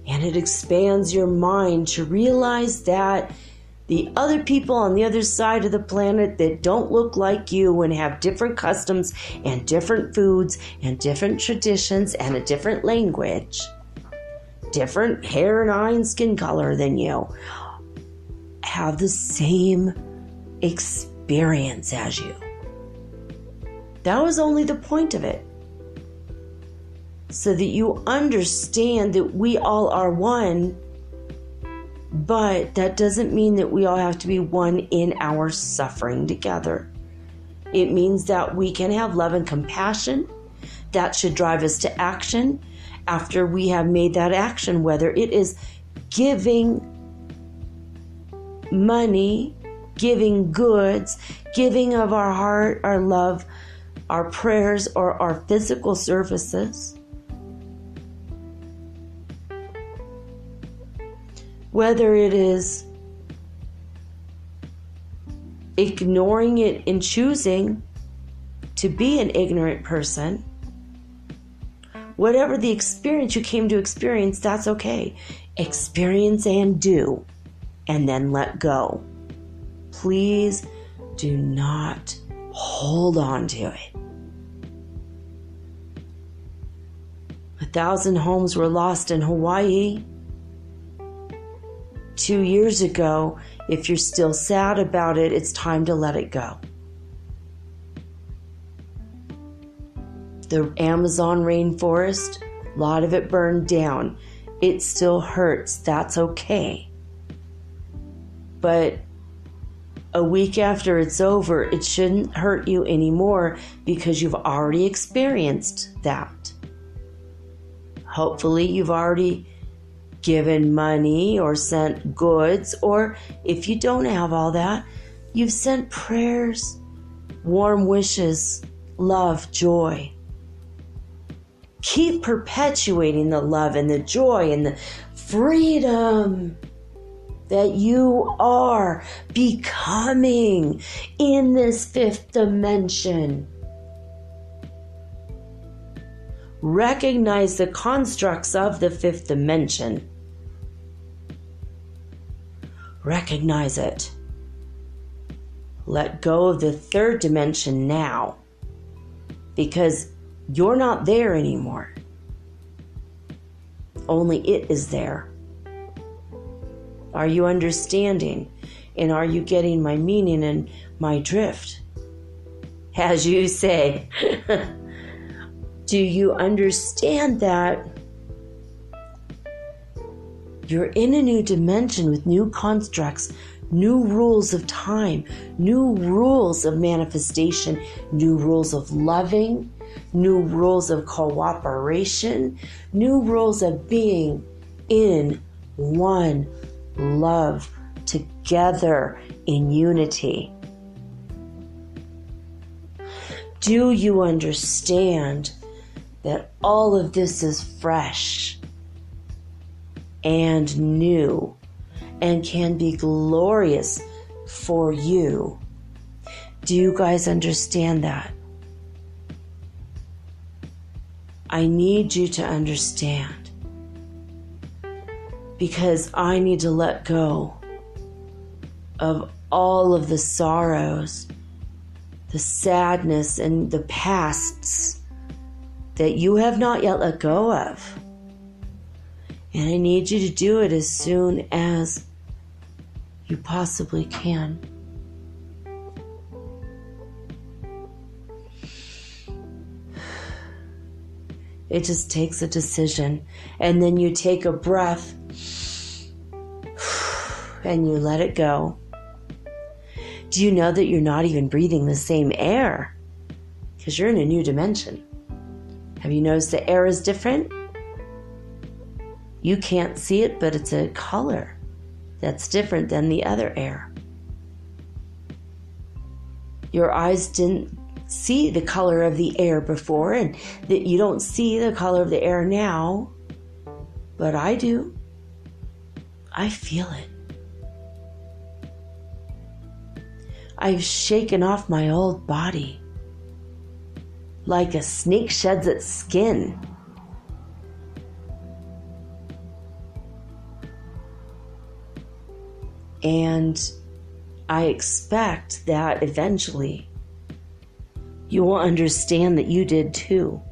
And it expands your mind to realize that the other people on the other side of the planet that don't look like you and have different customs and different foods and different traditions and a different language, different hair and eye and skin color than you, have the same experience as you. That was only the point of it. So that you understand that we all are one. But that doesn't mean that we all have to be one in our suffering together. It means that we can have love and compassion. That should drive us to action after we have made that action, whether it is giving money, giving goods, giving of our heart, our love, our prayers, or our physical services. Whether it is ignoring it and choosing to be an ignorant person, whatever the experience you came to experience, that's okay. Experience and do, and then let go. Please do not hold on to it. 1,000 homes were lost in Hawaii 2 years ago. If you're still sad about it, it's time to let it go. The Amazon rainforest, a lot of it burned down. It still hurts. That's okay. But a week after it's over, it shouldn't hurt you anymore because you've already experienced that. Hopefully, you've already given money or sent goods, or if you don't have all that, you've sent prayers, warm wishes, love, joy. Keep perpetuating the love and the joy and the freedom that you are becoming in this fifth dimension. Recognize the constructs of the fifth dimension. Recognize it. Let go of the third dimension now, because you're not there anymore. Only it is there. Are you understanding? And are you getting my meaning and my drift? As you say, do you understand that you're in a new dimension with new constructs, new rules of time, new rules of manifestation, new rules of loving, new rules of cooperation, new rules of being in one love together in unity? Do you understand that all of this is fresh and new and can be glorious for you? Do you guys understand that? I need you to understand, because I need to let go of all of the sorrows, the sadness, and the pasts that you have not yet let go of. And I need you to do it as soon as you possibly can. It just takes a decision, and then you take a breath and you let it go. Do you know that you're not even breathing the same air? Because you're in a new dimension. Have you noticed the air is different? You can't see it, but it's a color that's different than the other air. Your eyes didn't see the color of the air before, and that you don't see the color of the air now, but I do. I feel it. I've shaken off my old body like a snake sheds its skin. And I expect that eventually you will understand that you did too.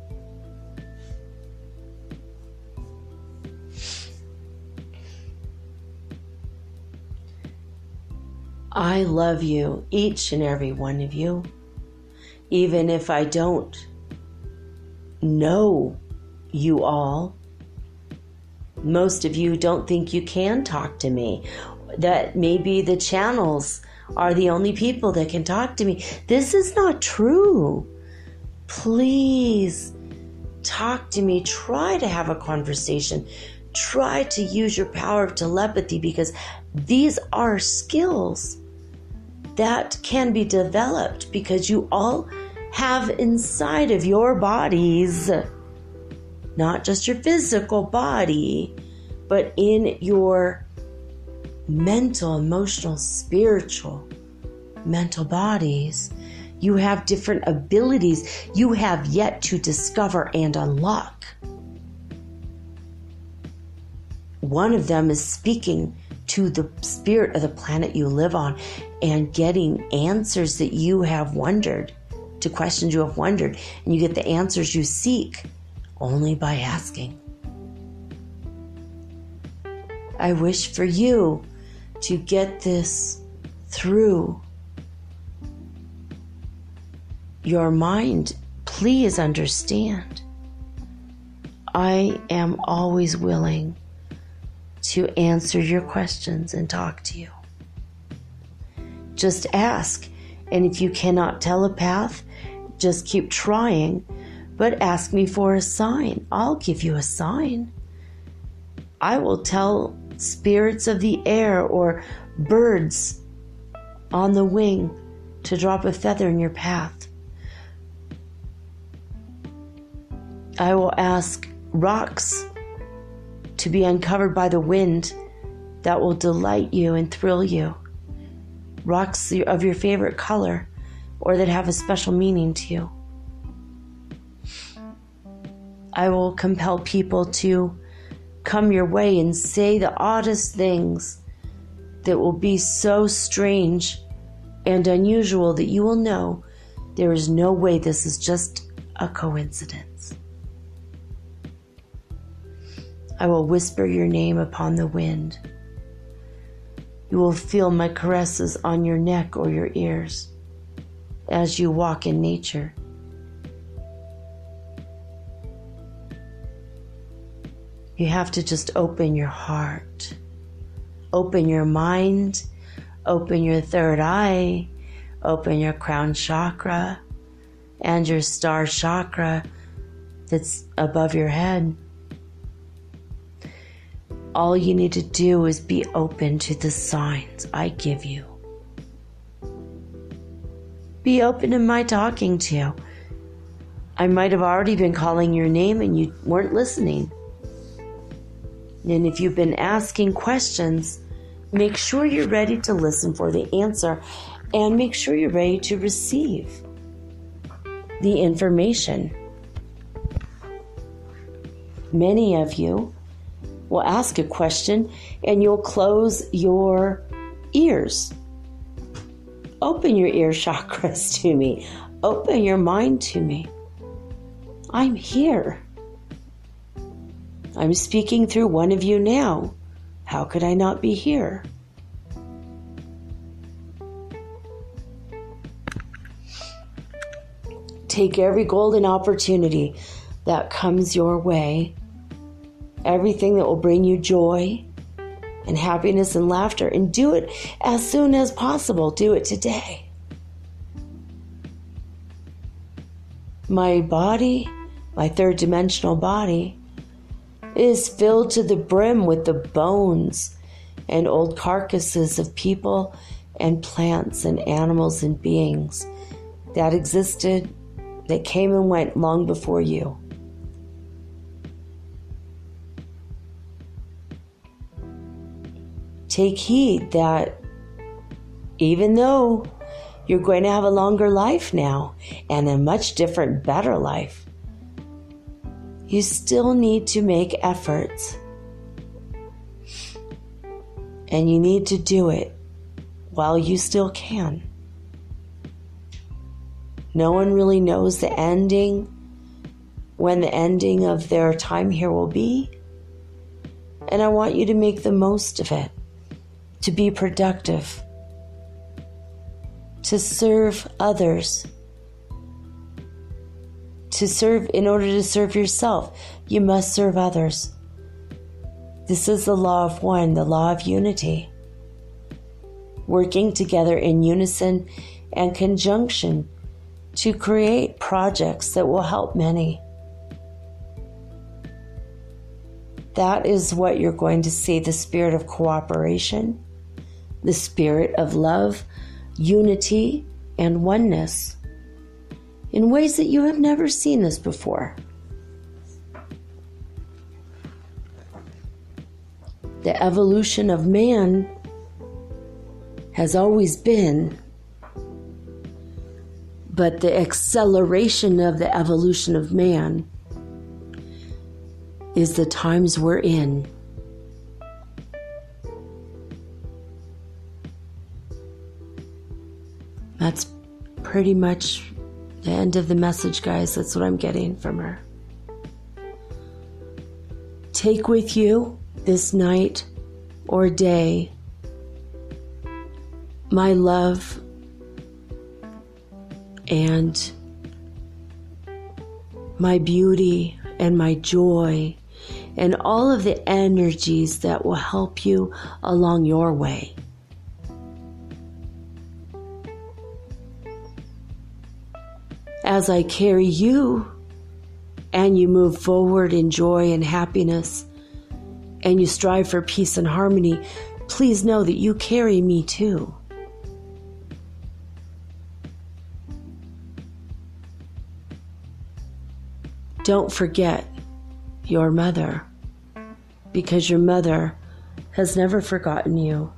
I love you, each and every one of you, even if I don't know you all. Most of you don't think you can talk to me, that maybe the channels are the only people that can talk to me. This is not true. Please talk to me. Try to have a conversation. Try to use your power of telepathy, because these are skills that can be developed, because you all have inside of your bodies, not just your physical body, but in your mental, emotional, spiritual, mental bodies, you have different abilities you have yet to discover and unlock. One of them is speaking to the spirit of the planet you live on and getting answers that you have wondered, to questions you have wondered, and you get the answers you seek only by asking. I wish for you to get this through your mind. Please understand, I am always willing to answer your questions and talk to you. Just ask, and if you cannot telepath, just keep trying, but ask me for a sign. I'll give you a sign. I will tell spirits of the air or birds on the wing to drop a feather in your path. I will ask rocks to be uncovered by the wind that will delight you and thrill you. Rocks of your favorite color or that have a special meaning to you. I will compel people to come your way and say the oddest things that will be so strange and unusual that you will know there is no way this is just a coincidence. I will whisper your name upon the wind. You will feel my caresses on your neck or your ears as you walk in nature. You have to just open your heart, open your mind, open your third eye, open your crown chakra and your star chakra that's above your head. All you need to do is be open to the signs I give you. Be open to my talking to you. I might have already been calling your name and you weren't listening. And if you've been asking questions, make sure you're ready to listen for the answer and make sure you're ready to receive the information. Many of you will ask a question and you'll close your ears. Open your ear chakras to me. Open your mind to me. I'm here. I'm speaking through one of you now. How could I not be here? Take every golden opportunity that comes your way, everything that will bring you joy and happiness and laughter, and do it as soon as possible. Do it today. My body, my third dimensional body, is filled to the brim with the bones and old carcasses of people and plants and animals and beings that existed, that came and went long before you. Take heed that even though you're going to have a longer life now and a much different, better life, you still need to make efforts. And you need to do it while you still can. No one really knows the ending, when the ending of their time here will be. And I want you to make the most of it, to be productive, to serve others. To serve, in order to serve yourself, you must serve others. This is the law of one, the law of unity. Working together in unison and conjunction to create projects that will help many. That is what you're going to see, the spirit of cooperation, the spirit of love, unity, and oneness, in ways that you have never seen this before. The evolution of man has always been, but the acceleration of the evolution of man is the times we're in. That's pretty much the end of the message, guys. That's what I'm getting from her. Take with you this night or day my love and my beauty and my joy and all of the energies that will help you along your way. As I carry you and you move forward in joy and happiness and you strive for peace and harmony, please know that you carry me too. don't forget your mother, because your mother has never forgotten you.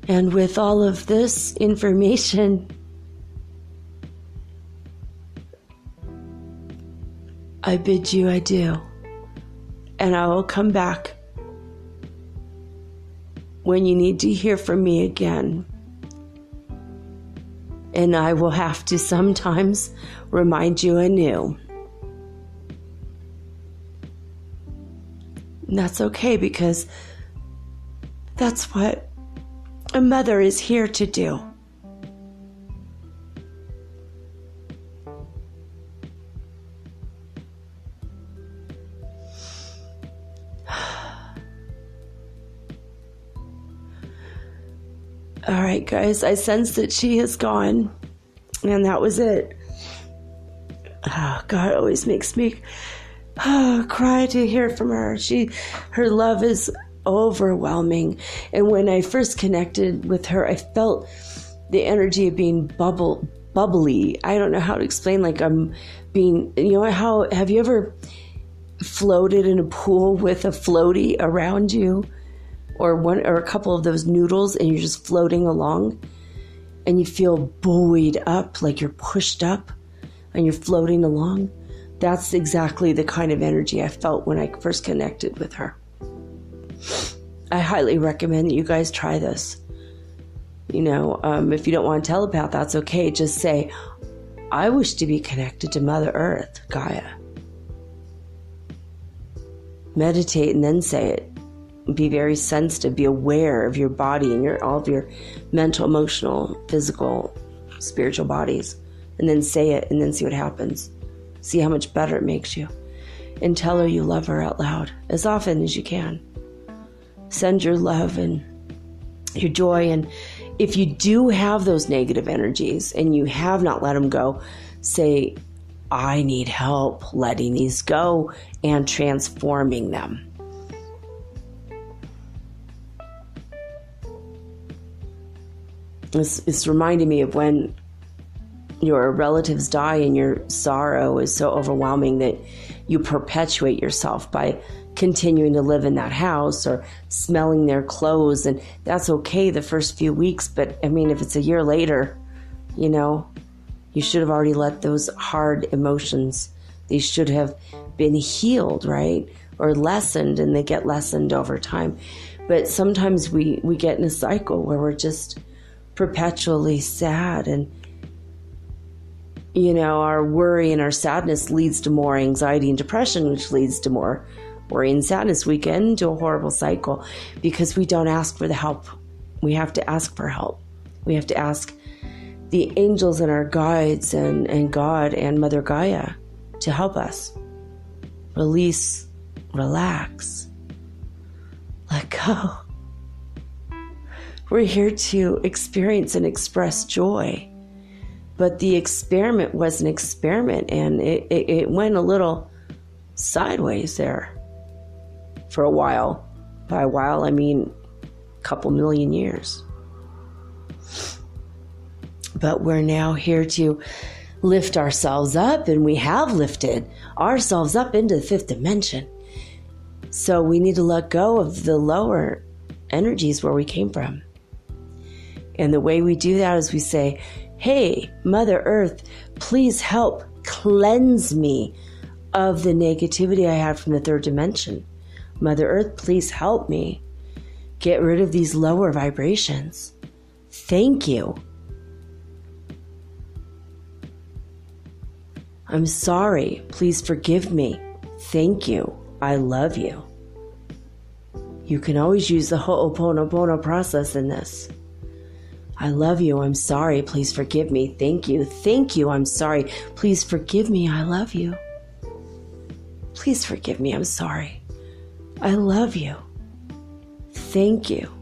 And with all of this information, I bid you adieu, and I will come back when you need to hear from me again. And I will have to sometimes remind you anew. And that's okay, because that's what a mother is here to do. All right, guys, I sense that she is gone, and that was it. Oh, God always makes me cry to hear from her. Her love is overwhelming, and when I first connected with her, I felt the energy of being bubbly. I don't know how to explain. Like I'm being, how have you ever floated in a pool with a floaty around you? Or a couple of those noodles, and you're just floating along, and you feel buoyed up, like you're pushed up, and you're floating along. That's exactly the kind of energy I felt when I first connected with her. I highly recommend that you guys try this. If you don't want to telepath, that's okay. Just say, I wish to be connected to Mother Earth, Gaia. Meditate and then say it. Be very sensitive, be aware of your body and all of your mental, emotional, physical, spiritual bodies. And then say it, and then see what happens. See how much better it makes you. And tell her you love her out loud as often as you can. Send your love and your joy. And if you do have those negative energies and you have not let them go, say, I need help letting these go and transforming them. It's reminding me of when your relatives die and your sorrow is so overwhelming that you perpetuate yourself by continuing to live in that house or smelling their clothes. And that's okay the first few weeks. But if it's a year later, you should have already let those hard emotions, they should have been healed, right? Or lessened, and they get lessened over time. But sometimes we get in a cycle where we're just perpetually sad, and our worry and our sadness leads to more anxiety and depression, which leads to more worry and sadness. We get into a horrible cycle because we don't ask for the help. We have to ask for help. We have to ask the angels and our guides and God and Mother Gaia to help us release, relax, let go. We're here to experience and express joy. But the experiment was an experiment, and it went a little sideways there for a while. By a while, I mean a couple million years. But we're now here to lift ourselves up, and we have lifted ourselves up into the fifth dimension. So we need to let go of the lower energies where we came from. And the way we do that is we say, hey, Mother Earth, please help cleanse me of the negativity I have from the third dimension. Mother Earth, please help me get rid of these lower vibrations. Thank you. I'm sorry. Please forgive me. Thank you. I love you. You can always use the Ho'oponopono process in this. I love you. I'm sorry. Please forgive me. Thank you. Thank you. I'm sorry. Please forgive me. I love you. Please forgive me. I'm sorry. I love you. Thank you.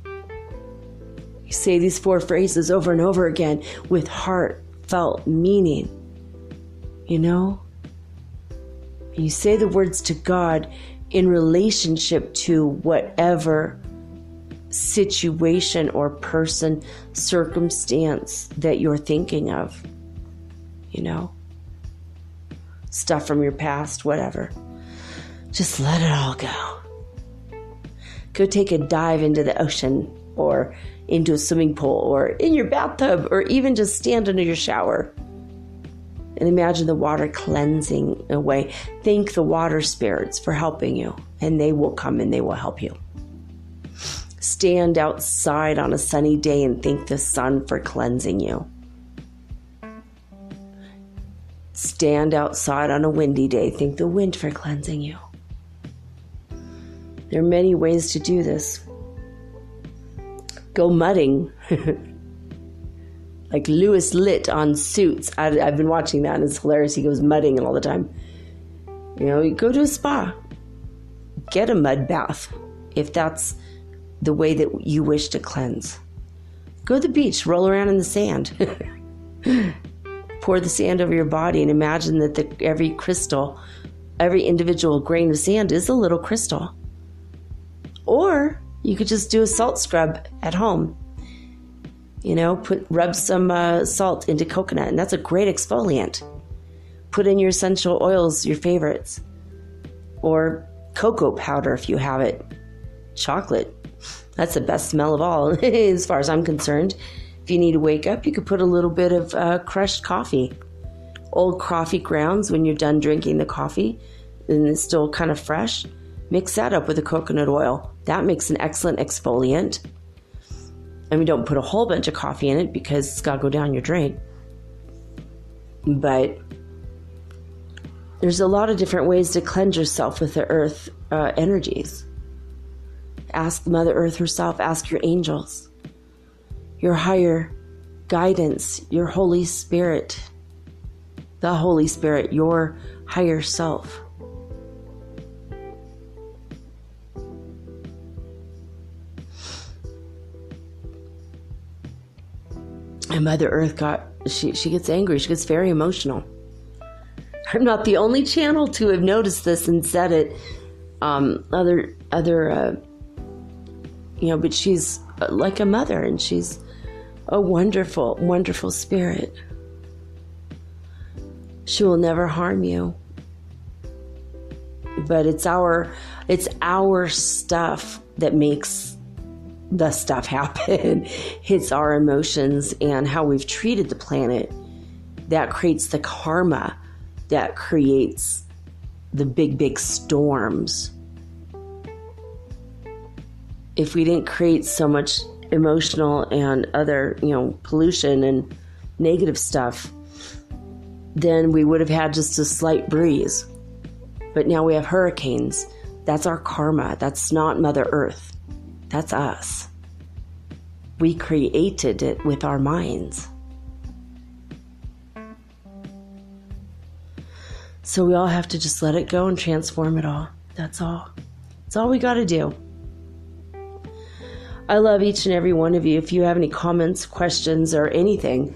You say these 4 phrases over and over again with heartfelt meaning. You say the words to God in relationship to whatever situation or person, circumstance that you're thinking of. Stuff from your past, whatever. Just let it all go. Go take a dive into the ocean or into a swimming pool or in your bathtub, or even just stand under your shower and imagine the water cleansing away. Thank the water spirits for helping you, and they will come and they will help you. Stand outside on a sunny day and thank the sun for cleansing you. Stand outside on a windy day, thank the wind for cleansing you. There are many ways to do this. Go mudding. Like Louis Litt on Suits. I've been watching that and it's hilarious. He goes mudding all the time. You go to a spa. Get a mud bath if that's the way that you wish to cleanse. Go to the beach, roll around in the sand. Pour the sand over your body and imagine that every crystal, every individual grain of sand is a little crystal. Or you could just do a salt scrub at home. Rub some salt into coconut, and that's a great exfoliant. Put in your essential oils, your favorites. Or cocoa powder if you have it. Chocolate. That's the best smell of all, as far as I'm concerned. If you need to wake up, you could put a little bit of crushed coffee. Old coffee grounds, when you're done drinking the coffee and it's still kind of fresh, mix that up with the coconut oil. That makes an excellent exfoliant. Don't put a whole bunch of coffee in it because it's got to go down your drain. But there's a lot of different ways to cleanse yourself with the earth energies. Ask Mother Earth herself. Ask your angels, your higher guidance, your Holy Spirit, the Holy Spirit, your higher self. And Mother Earth she gets angry. She gets very emotional. I'm not the only channel to have noticed this and said it. But she's like a mother, and she's a wonderful, wonderful spirit. She will never harm you. But it's our stuff that makes the stuff happen. It's our emotions and how we've treated the planet that creates the karma that creates the big, big storms. If we didn't create so much emotional and other, pollution and negative stuff, then we would have had just a slight breeze. But now we have hurricanes. That's our karma. That's not Mother Earth. That's us. We created it with our minds. So we all have to just let it go and transform it all. That's all. That's all we got to do. I love each and every one of you. If you have any comments, questions, or anything,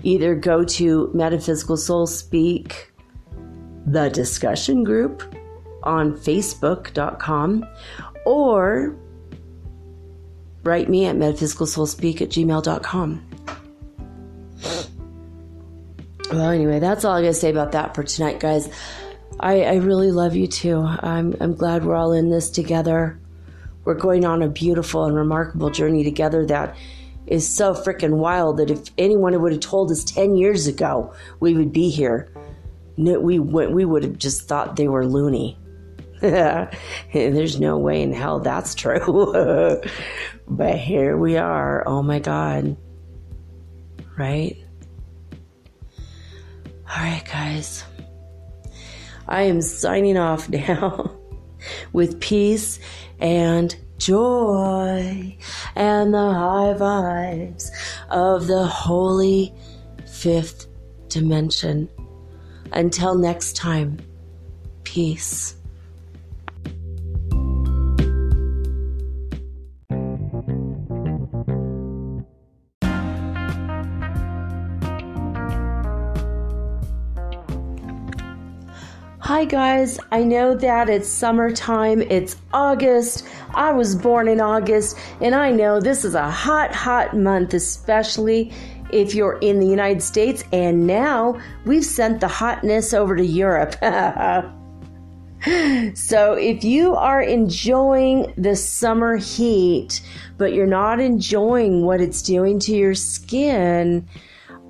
either go to Metaphysical Soul Speak, the discussion group on Facebook.com, or write me at metaphysicalsoulspeak@gmail.com. Well, anyway, that's all I gotta say about that for tonight, guys. I really love you too. I'm glad we're all in this together. We're going on a beautiful and remarkable journey together that is so freaking wild that if anyone would have told us 10 years ago we would be here, we would have just thought they were loony. There's no way in hell that's true. But here we are. Oh my God. Right? All right, guys. I am signing off now with peace and joy and the high vibes of the holy fifth dimension. Until next time, peace. Hi guys, I know that it's summertime, it's August. I was born in August, and I know this is a hot month, especially if you're in the United States, and now we've sent the hotness over to Europe. So if you are enjoying the summer heat, but you're not enjoying what it's doing to your skin,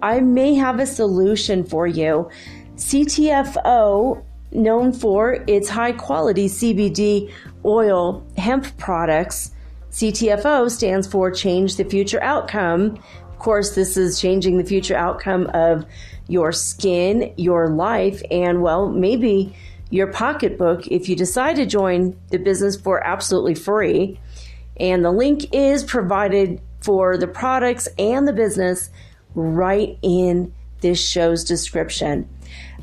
I may have a solution for you. CTFO, known for its high-quality CBD oil hemp products. CTFO stands for Change the Future Outcome. Of course, this is changing the future outcome of your skin, your life, and, well, maybe your pocketbook if you decide to join the business for absolutely free. And the link is provided for the products and the business right in this show's description.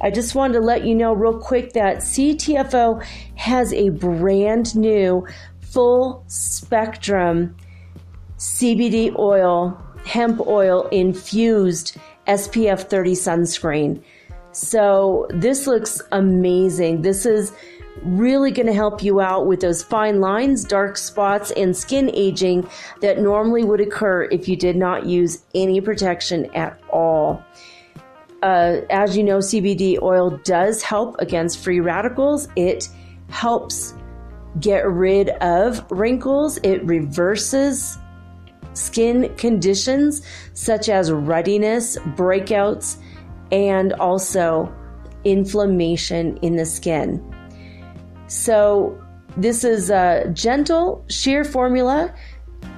I just wanted to let you know real quick that CTFO has a brand new full spectrum CBD oil, hemp oil infused SPF 30 sunscreen. So this looks amazing. This is really going to help you out with those fine lines, dark spots, and skin aging that normally would occur if you did not use any protection at all. As you know, CBD oil does help against free radicals. It helps get rid of wrinkles. It reverses skin conditions such as ruddiness, breakouts, and also inflammation in the skin. So this is a gentle, sheer formula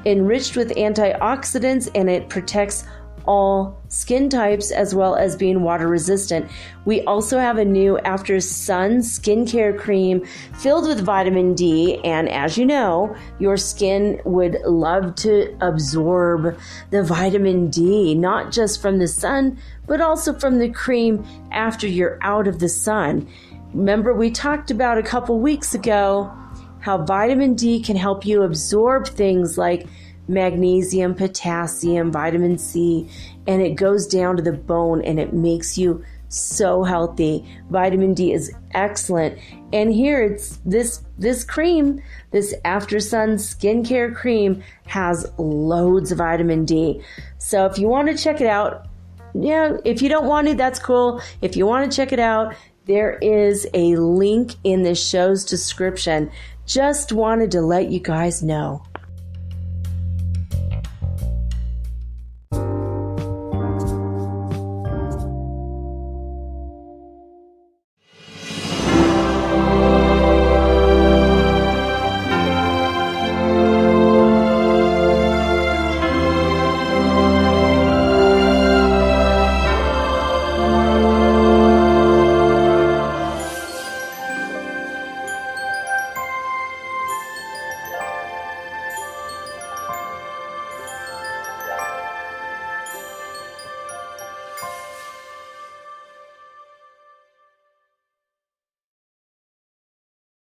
enriched with antioxidants, and it protects all skin types as well as being water resistant. We also have a new After Sun skincare cream filled with vitamin D, and as you know, your skin would love to absorb the vitamin D, not just from the sun, but also from the cream after you're out of the sun. Remember, we talked about a couple weeks ago how vitamin D can help you absorb things like magnesium, potassium, vitamin C, and it goes down to the bone and it makes you so healthy. Vitamin D is excellent. And here it's this cream, this After Sun skincare cream has loads of vitamin D. So if you want to check it out, if you don't want to, that's cool. If you want to check it out, there is a link in this show's description. Just wanted to let you guys know.